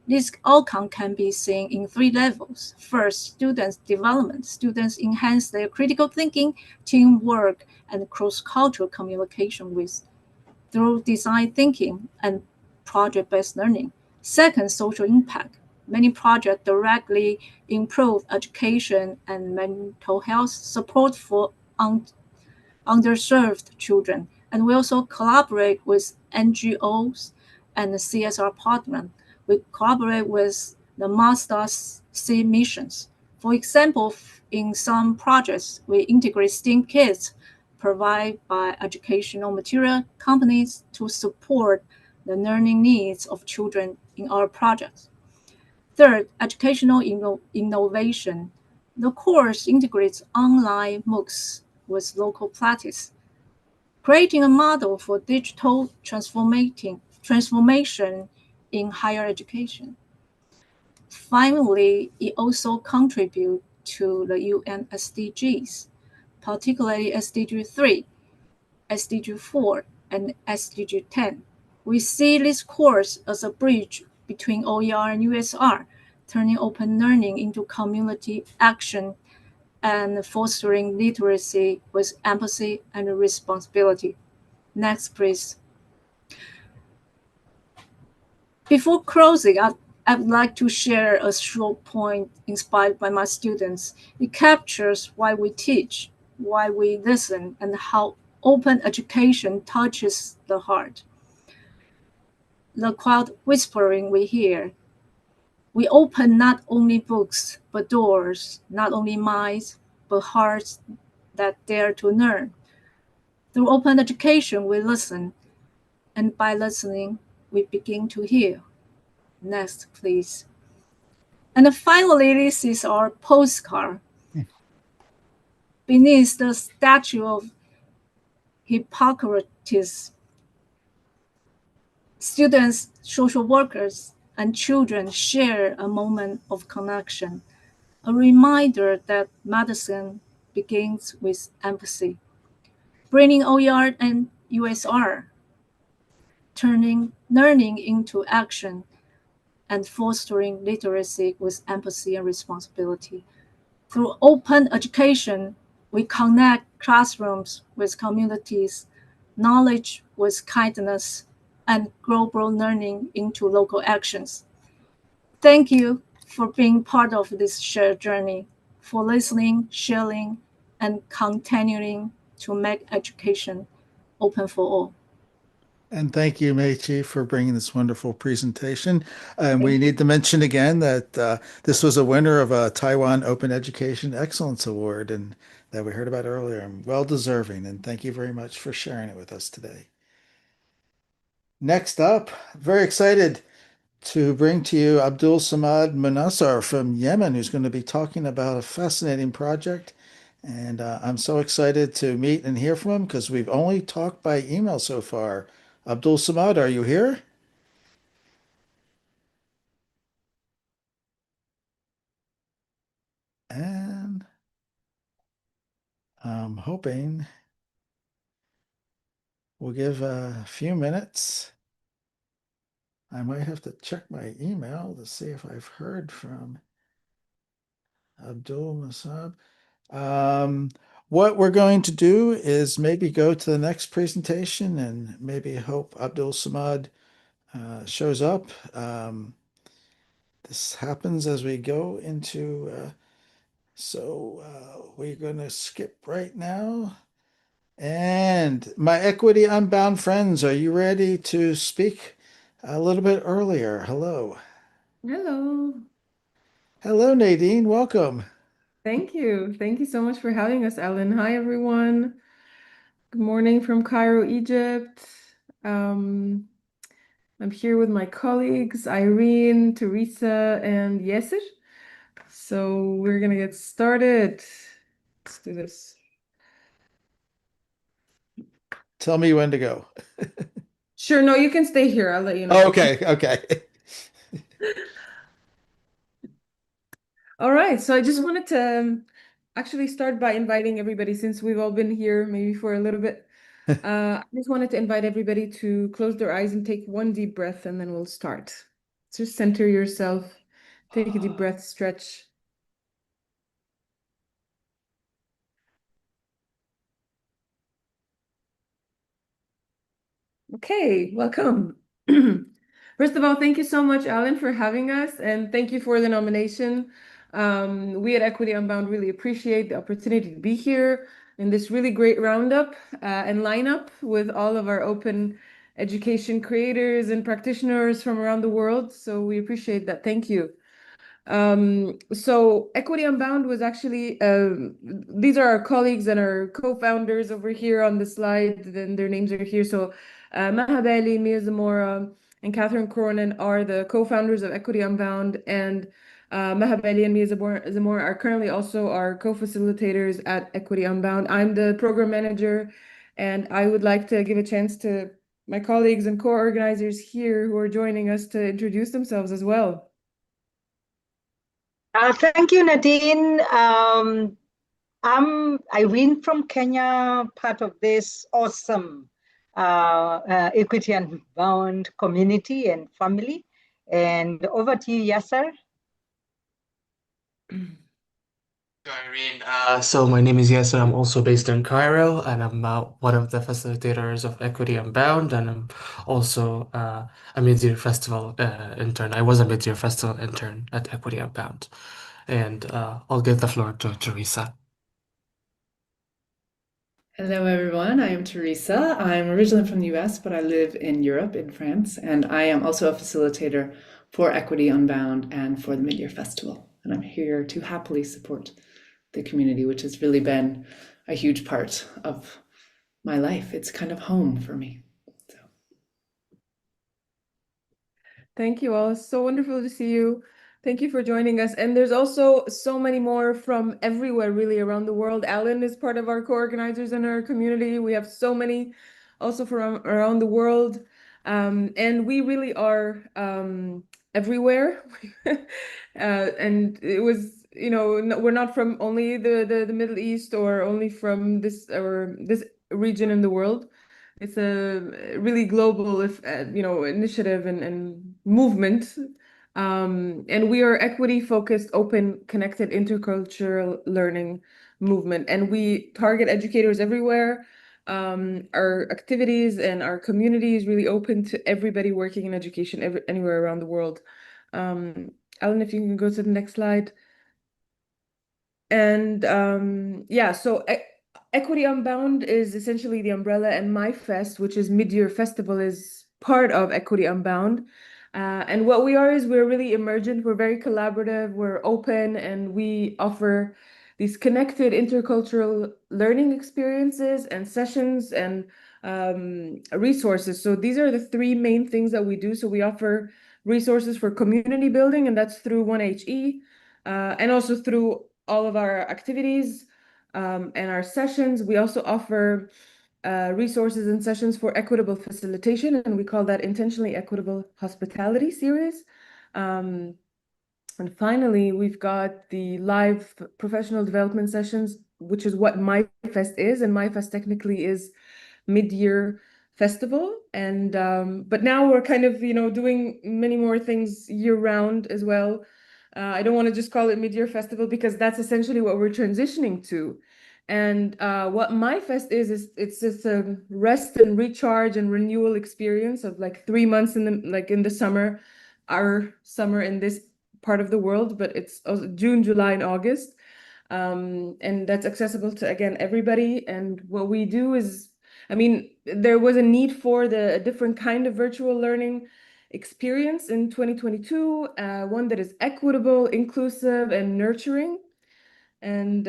This outcome can be seen in three levels. First, students' development. Students enhance their critical thinking, teamwork, and cross-cultural communication through design thinking and project-based learning. Second, social impact. Many projects directly improve education and mental health support for underserved children, and we also collaborate with NGOs and the CSR partners. We collaborate with the Master C missions. For example, in some projects, we integrate STEAM kits provided by educational material companies to support the learning needs of children in our projects. Third, educational innovation. The course integrates online MOOCs with local practice, creating a model for digital transformation in higher education. Finally, it also contributes to the UN SDGs, particularly SDG 3, SDG 4, and SDG 10. We see this course as a bridge between OER and USR, turning open learning into community action and fostering literacy with empathy and responsibility. Next, please. Before closing, I'd like to share a short point inspired by my students. It captures why we teach, why we listen, and how open education touches the heart. The quiet whispering we hear. We open not only books, but doors, not only minds, but hearts that dare to learn. Through open education, we listen, and by listening, we begin to hear. Next, please. And finally, this is our postcard. Beneath the statue of Hippocrates, students, social workers, and children share a moment of connection, a reminder that medicine begins with empathy. bringing OER and USR, turning learning into action, and fostering literacy with empathy and responsibility. Through open education, we connect classrooms with communities, knowledge with kindness, and global learning into local actions. Thank you for being part of this shared journey, for listening, sharing, and continuing to make education open for all. And thank you, Meichi, for bringing this wonderful presentation. And we need to mention again that this was a winner of a Taiwan Open Education Excellence Award, and that we heard about earlier, and well deserving. And thank you very much for sharing it with us today. Next up, very excited to bring to you Abdul Samad Munassar from Yemen, who's going to be talking about a fascinating project. And I'm so excited to meet and hear from him because we've only talked by email so far. Abdul Samad, are you here? And I'm hoping we'll give a few minutes. I might have to check my email to see if I've heard from Abdul Masab. What we're going to do is maybe go to the next presentation and maybe hope Abdul Samad shows up. This happens as we go into, we're going to skip right now. And my Equity Unbound friends, are you ready to speak a little bit earlier? Hello. Hello. Hello, Nadine. Welcome. Thank you. Thank you so much for having us, Alan. Hi, everyone. Good morning from Cairo, Egypt. I'm here with my colleagues, Irene, Teresa, and Yesir. So we're going to get started. Let's do this. Tell me when to go. Sure. No, you can stay here. I'll let you know. Okay. All right. So I just wanted to actually start by inviting everybody, since we've all been here maybe for a little bit. I just wanted to invite everybody to close their eyes and take one deep breath, and then we'll start. Just center yourself. Take a deep breath, stretch. Okay, welcome. First of all, thank you so much, Alan, for having us, and thank you for the nomination. We at Equity Unbound really appreciate the opportunity to be here in this really great roundup and lineup with all of our open education creators and practitioners from around the world. So we appreciate that. Thank you. So Equity Unbound was actually, these are our colleagues and our co-founders over here on the slide, then their names are here. So Mahabali, Mia Zamora, and Catherine Cronin are the co-founders of Equity Unbound, and Mahabali and Mia Zamora are currently also our co-facilitators at Equity Unbound. I'm the program manager, and I would like to give a chance to my colleagues and co-organizers here who are joining us to introduce themselves as well. Thank you, Nadine. I'm Irene from Kenya, part of this awesome Equity Unbound community and family. And over to you, Yasser. Irene. So my name is Yasser. I'm also based in Cairo, and I'm one of the facilitators of Equity Unbound, and I'm also a mid-year festival intern. I was a mid-year festival intern at Equity Unbound. And I'll give the floor to Teresa. Hello, everyone. I am Teresa. I'm originally from the US, but I live in Europe, in France, and I am also a facilitator for Equity Unbound and for the Mid-Year Festival. And I'm here to happily support the community, which has really been a huge part of my life. It's kind of home for me. So. Thank you all. It's so wonderful to see you. Thank you for joining us. And there's also so many more from everywhere, really, around the world. Alan is part of our co-organizers in our community. We have so many also from around the world. And we really are everywhere. And it was, we're not from only the Middle East or only from this region in the world. It's a really global, initiative and movement. And we are equity-focused, open, connected, intercultural learning movement, and we target educators everywhere. Our activities and our community is really open to everybody working in education anywhere around the world. Alan, if you can go to the next slide. And so Equity Unbound is essentially the umbrella, and MyFest, which is mid-year festival, is part of Equity Unbound. And what we are is we're really emergent, we're very collaborative, we're open, and we offer these connected intercultural learning experiences and sessions and resources. So these are the three main things that we do. So we offer resources for community building, and that's through 1HE, and also through all of our activities and our sessions. We also offer resources and sessions for equitable facilitation, and we call that Intentionally Equitable Hospitality series. And finally, we've got the live professional development sessions, which is what MyFest is, and MyFest technically is mid-year festival. And but now we're kind of doing many more things year-round as well. I don't want to just call it mid-year festival because that's essentially what we're transitioning to. And what MyFest is it's just a rest and recharge and renewal experience of like 3 months in the summer, our summer in this part of the world, but it's also June, July, and August. And that's accessible to, again, everybody. And what we do is, there was a need for a different kind of virtual learning experience in 2022, one that is equitable, inclusive, and nurturing, and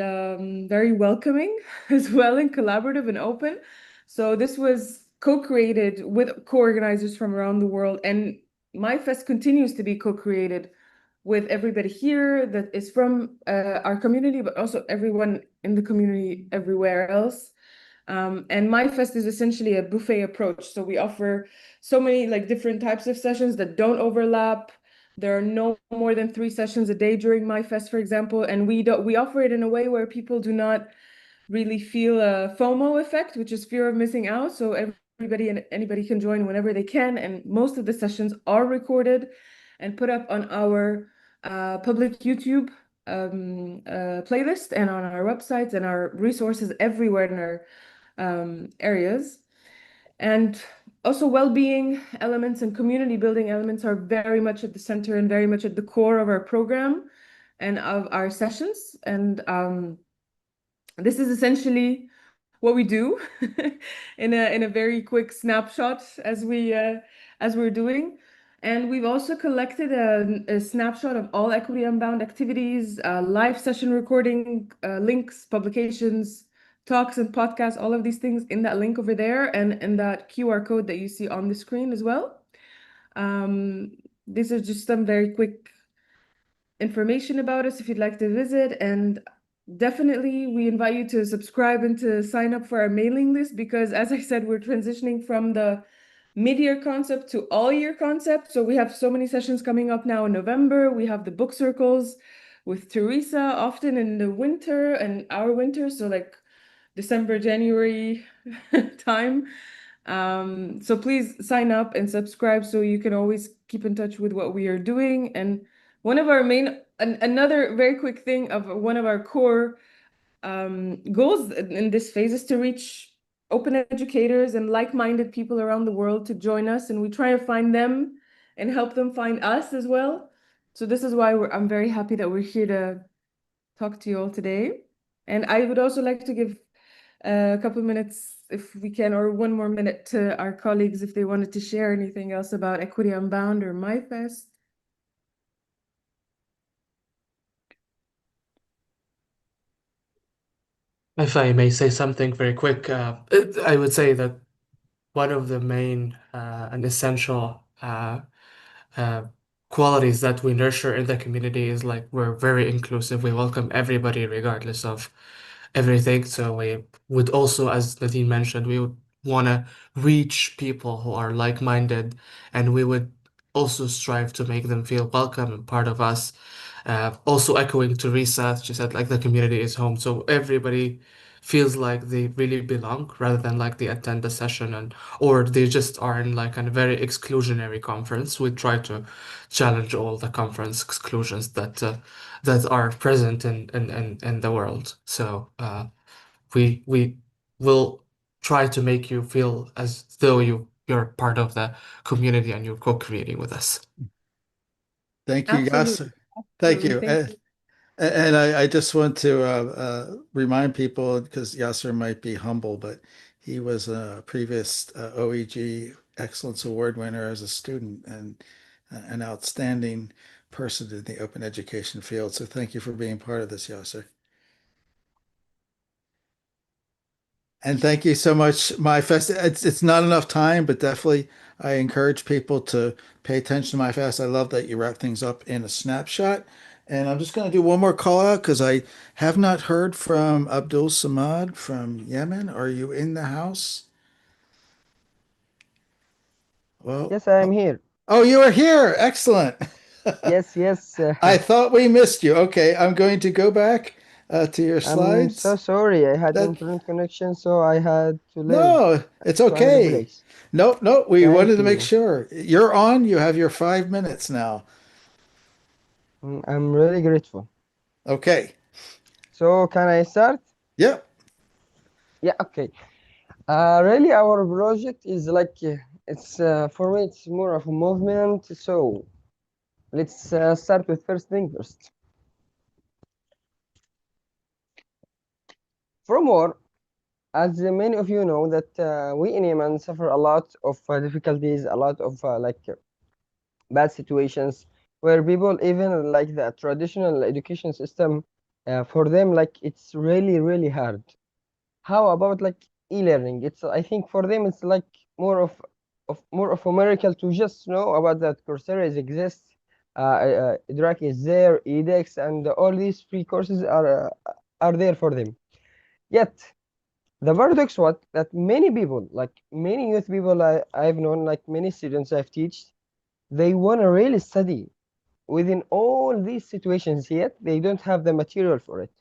very welcoming as well, and collaborative and open. So this was co-created with co-organizers from around the world, and MyFest continues to be co-created with everybody here that is from our community, but also everyone in the community everywhere else. And MyFest is essentially a buffet approach. So we offer so many different types of sessions that don't overlap. There are no more than 3 sessions a day during MyFest, for example, and we offer it in a way where people do not really feel a FOMO effect, which is fear of missing out. So everybody and anybody can join whenever they can, and most of the sessions are recorded and put up on our public YouTube playlist and on our websites and our resources everywhere in our areas. And also well-being elements and community building elements are very much at the center and very much at the core of our program and of our sessions. And this is essentially what we do in a very quick snapshot as we're doing. And we've also collected a snapshot of all Equity Unbound activities, live session recording, links, publications, talks and podcasts, all of these things in that link over there and in that QR code that you see on the screen as well. These are just some very quick information about us if you'd like to visit, and definitely we invite you to subscribe and to sign up for our mailing list because, as I said, we're transitioning from the mid-year concept to all-year concept. So we have so many sessions coming up now in November. We have the book circles with Teresa often in the winter and our winter, so like December, January time. So please sign up and subscribe so you can always keep in touch with what we are doing. And one of our another very quick thing of one of our core goals in this phase is to reach open educators and like-minded people around the world to join us, and we try to find them and help them find us as well. So this is why I'm very happy that we're here to talk to you all today. And I would also like to give a couple of minutes, if we can, or 1 more minute to our colleagues if they wanted to share anything else about Equity Unbound or MyFest. If I may say something very quick, I would say that one of the main and essential qualities that we nurture in the community is we're very inclusive. We welcome everybody regardless of everything. So we would also, as Nadine mentioned, we would want to reach people who are like-minded, and we would also strive to make them feel welcome and part of us. Also echoing Teresa, she said the community is home. So everybody feels like they really belong rather than like they attend the session and or they just are in like a very exclusionary conference. We try to challenge all the conference exclusions that are present in the world. So we will try to make you feel as though you're part of the community and you're co-creating with us. Thank you, Absolutely. Yasser. Thank Absolutely. you. Thank you. And I just want to remind people, because Yasser might be humble, but he was a previous OEG Excellence Award winner as a student and an outstanding person in the open education field. So thank you for being part of this, Yasser. And thank you so much. My fest, it's not enough time, but definitely I encourage people to pay attention to my fest. I love that you wrap things up in a snapshot. And I'm just going to do one more call out because I have not heard from Abdul Samad from Yemen. Are you in the house? Well, Yes, I am here. oh, you are here. Excellent. Yes, yes. I thought we missed you. Okay, I'm going to go back to your I'm so slides. sorry. I had That internet connection, so I had to leave No, it's to another okay. place. Nope, nope. We wanted Thank to make you. sure. You're on. You have your 5 minutes now. I'm really grateful. Okay. So, can I start? Yep. Yeah, okay. Really, our project is like, it's for me, it's more of a movement. So, let's start with first thing first. From war, as many of you know, that we in Yemen suffer a lot of difficulties, a lot of bad situations where people even like the traditional education system for them like it's really hard. How about like e-learning? It's I think for them it's like more of a miracle to just know about that Coursera exists, Idrak is there, edX, and all these free courses are there for them. Yet the paradox what that many people like many youth people I've known, like many students I've taught, they want to really study within all these situations, yet they don't have the material for it.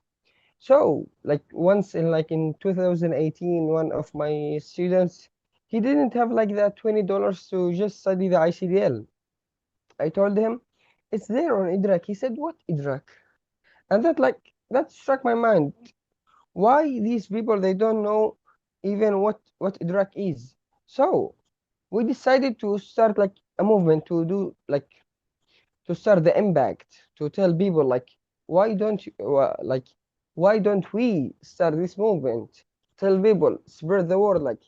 So like once in like in 2018, one of my students, he didn't have like that $20 to just study the ICDL. I told him it's there on idrak. He said, what idrak? And that struck my mind. Why these people, they don't know even what idrak is? So we decided to start like a movement to do like to start the impact, to tell people like why don't we start this movement, tell people, spread the word, like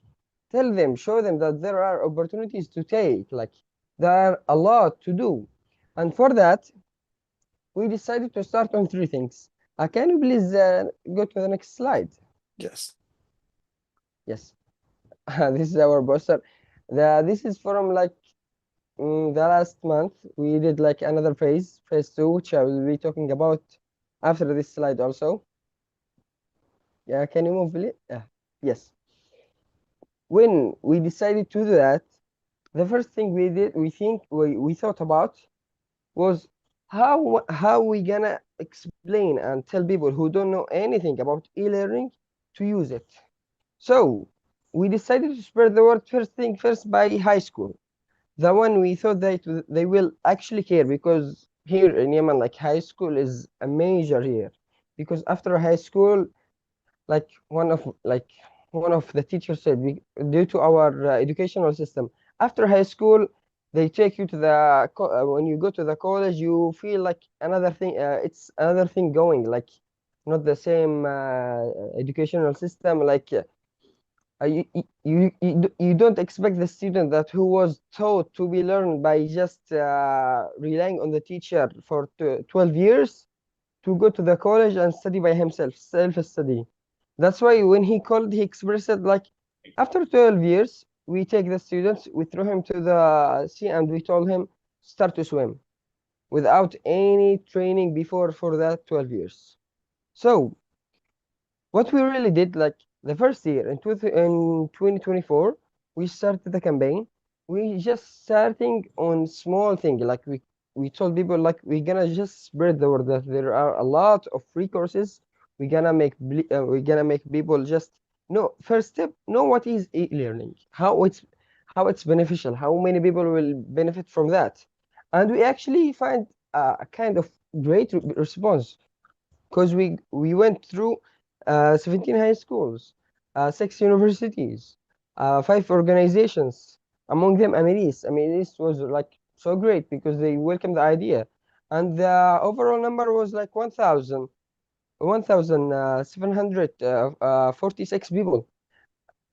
tell them, show them that there are opportunities to take, like there are a lot to do. And for that we decided to start on three things. Can you please go to the next slide? Yes. Yes. This is our poster. This is from like the last month. We did like another phase 2, which I will be talking about after this slide also. Yeah, can you move, please? Yeah. Yes. When we decided to do that, the first thing we thought about was how we gonna explain and tell people who don't know anything about e-learning to use it. So we decided to spread the word first thing first by high school, the one we thought that they will actually care, because here in Yemen, like high school is a major here, because after high school, like one of the teachers said, due to our educational system, after high school they take you to the when you go to the college, you feel like another thing. It's another thing going, like not the same educational system. Like you don't expect the student that who was taught to be learned by just relying on the teacher for 12 years to go to the college and study by himself, self-study. That's why when he called, he expressed it like, after 12 years, we take the students, we throw him to the sea, and we told him, start to swim without any training before for that 12 years. So what we really did, like the first year in 2024, we started the campaign. We just starting on small thing, like we told people like we're gonna just spread the word that there are a lot of free courses we're gonna make people just know. First step, know what is e-learning, how it's beneficial, how many people will benefit from that. And we actually find a kind of great response, because we went through 17 high schools, 6 universities, 5 organizations, among them Amiris. Amiris was like so great because they welcomed the idea, and the overall number was like 1,746 people.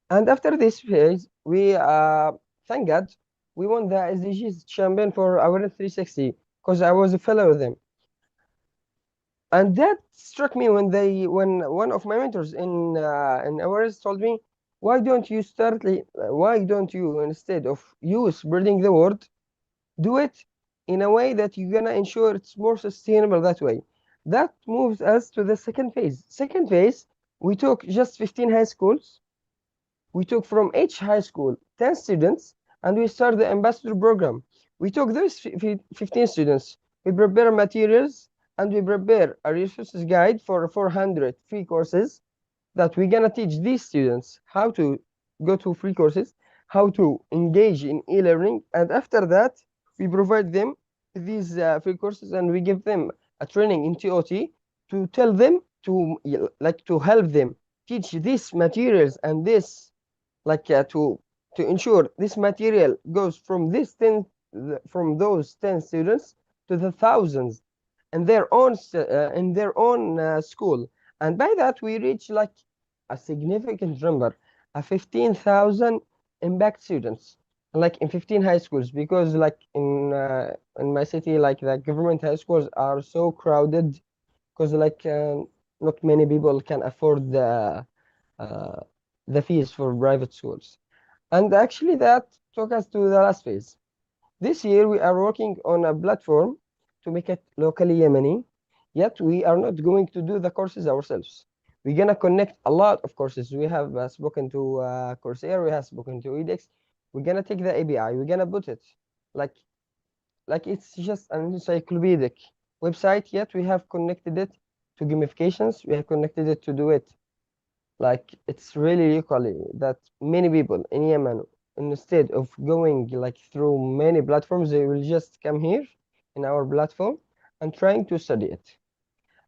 And after this phase, we thank God we won the SDGs champion for Awareness 360, because I was a fellow with them. And that struck me when one of my mentors in Awareness told me, why don't you instead of you spreading the word, do it in a way that you're gonna ensure it's more sustainable that way. That moves us to the second phase. Second phase, we took just 15 high schools. We took from each high school 10 students, and we started the ambassador program. We took those 15 students, we prepare materials, and we prepare a resources guide for 400 free courses that we're gonna teach these students how to go to free courses, how to engage in e-learning, and after that, we provide them with these free courses, and we give them a training in TOT to tell them to help them teach these materials, and this to ensure this material goes from from those 10 students to the thousands in their own school. And by that we reach like a significant number, 15,000 impact students, like in 15 high schools, because like in my city, like the government high schools are so crowded, because not many people can afford uh, the fees for private schools. And actually that took us to the last phase. This year we are working on a platform to make it locally Yemeni, yet we are not going to do the courses ourselves. We're gonna connect a lot of courses. We have spoken to Coursera, we have spoken to edX. We're gonna take the API, we're gonna put it like it's just an encyclopedic website, yet we have connected it to gamifications, we have connected it to do it like it's really equally that many people in Yemen, instead of going like through many platforms, they will just come here in our platform and trying to study it.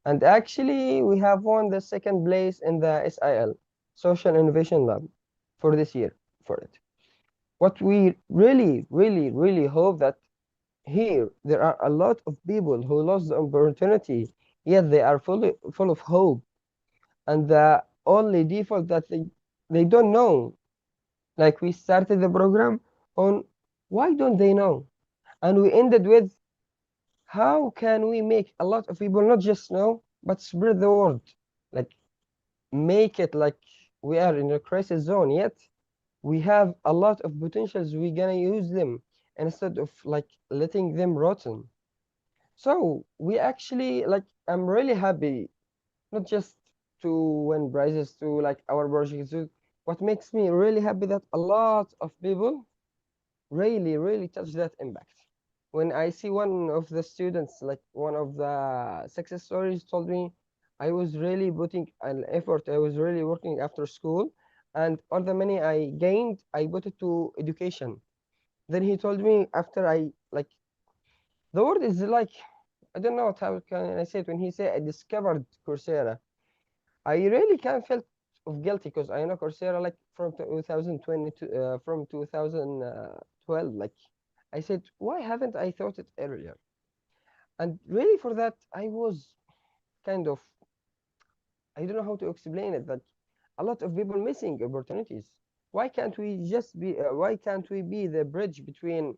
And actually, we have won the second place in the SIL, Social Innovation Lab, for this year for it. What we really, really, really hope that here there are a lot of people who lost the opportunity, yet they are full of hope, and the only default that they don't know, like we started the program on why don't they know, and we ended with how can we make a lot of people not just know but spread the word, like make it like we are in a crisis zone, yet we have a lot of potentials, we're gonna use them instead of like letting them rotten. So we actually like, I'm really happy not just to win prizes to like our project. So what makes me really happy that a lot of people really, really touch that impact. When I see one of the students, like one of the success stories told me, I was really putting an effort, I was really working after school, and all the money I gained, I put it to education. Then he told me after I like, the word is like, I don't know how can I say it, when he said I discovered Coursera, I really kind of felt of guilty because I know Coursera like from 2022, from 2012. Like I said, why haven't I thought it earlier? And really for that, I was kind of, I don't know how to explain it, that a lot of people missing opportunities. Why can't we just be, why can't we be the bridge between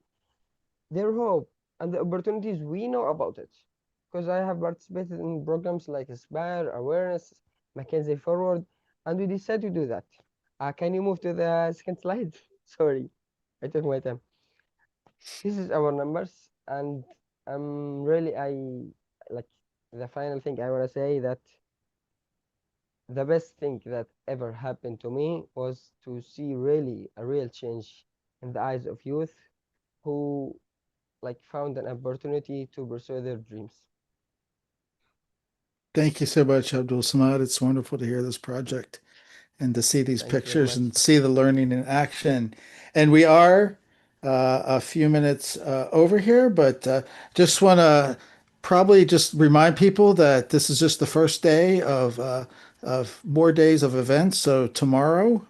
their hope and the opportunities we know about it? Because I have participated in programs like Aspire, Awareness, Mackenzie Forward, and we decided to do that. Can you move to the second slide? Sorry, I took my time. This is our numbers, and really, I like the final thing I want to say that the best thing that ever happened to me was to see really a real change in the eyes of youth who like found an opportunity to pursue their dreams. Thank you so much, Abdul Samad. It's wonderful to hear this project and to see these Thank you very pictures much. and see the learning in action. And we are a few minutes over here, but just want to probably just remind people that this is just the first day of more days of events. So tomorrow,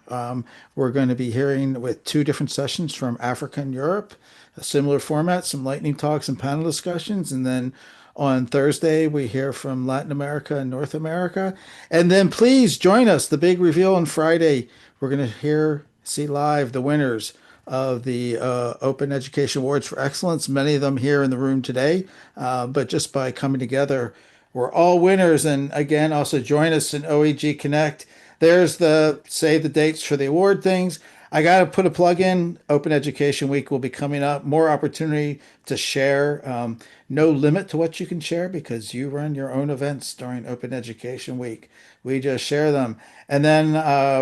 we're going to be hearing with two different sessions from Africa and Europe, a similar format, some lightning talks and panel discussions, and then on Thursday, we hear from Latin America and North America. And then please join us. The big reveal on Friday. We're going to see live the winners of the Open Education Awards for Excellence. Many of them here in the room today. But just by coming together, we're all winners. And again, also join us in OEG Connect. There's the save the dates for the award things. I got to put a plug in. Open Education Week will be coming up. More opportunity to share. No limit to what you can share because you run your own events during Open Education Week. We just share them. And then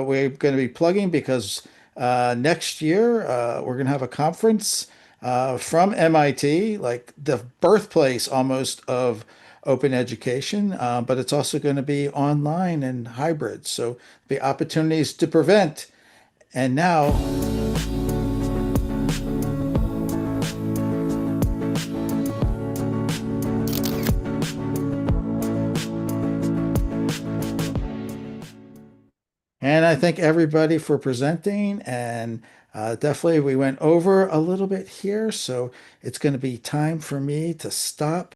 we're going to be plugging because next year we're going to have a conference from MIT, like the birthplace almost of open education, but it's also going to be online and hybrid. So the opportunities to prevent. And now, and I thank everybody for presenting. And definitely we went over a little bit here. So it's going to be time for me to stop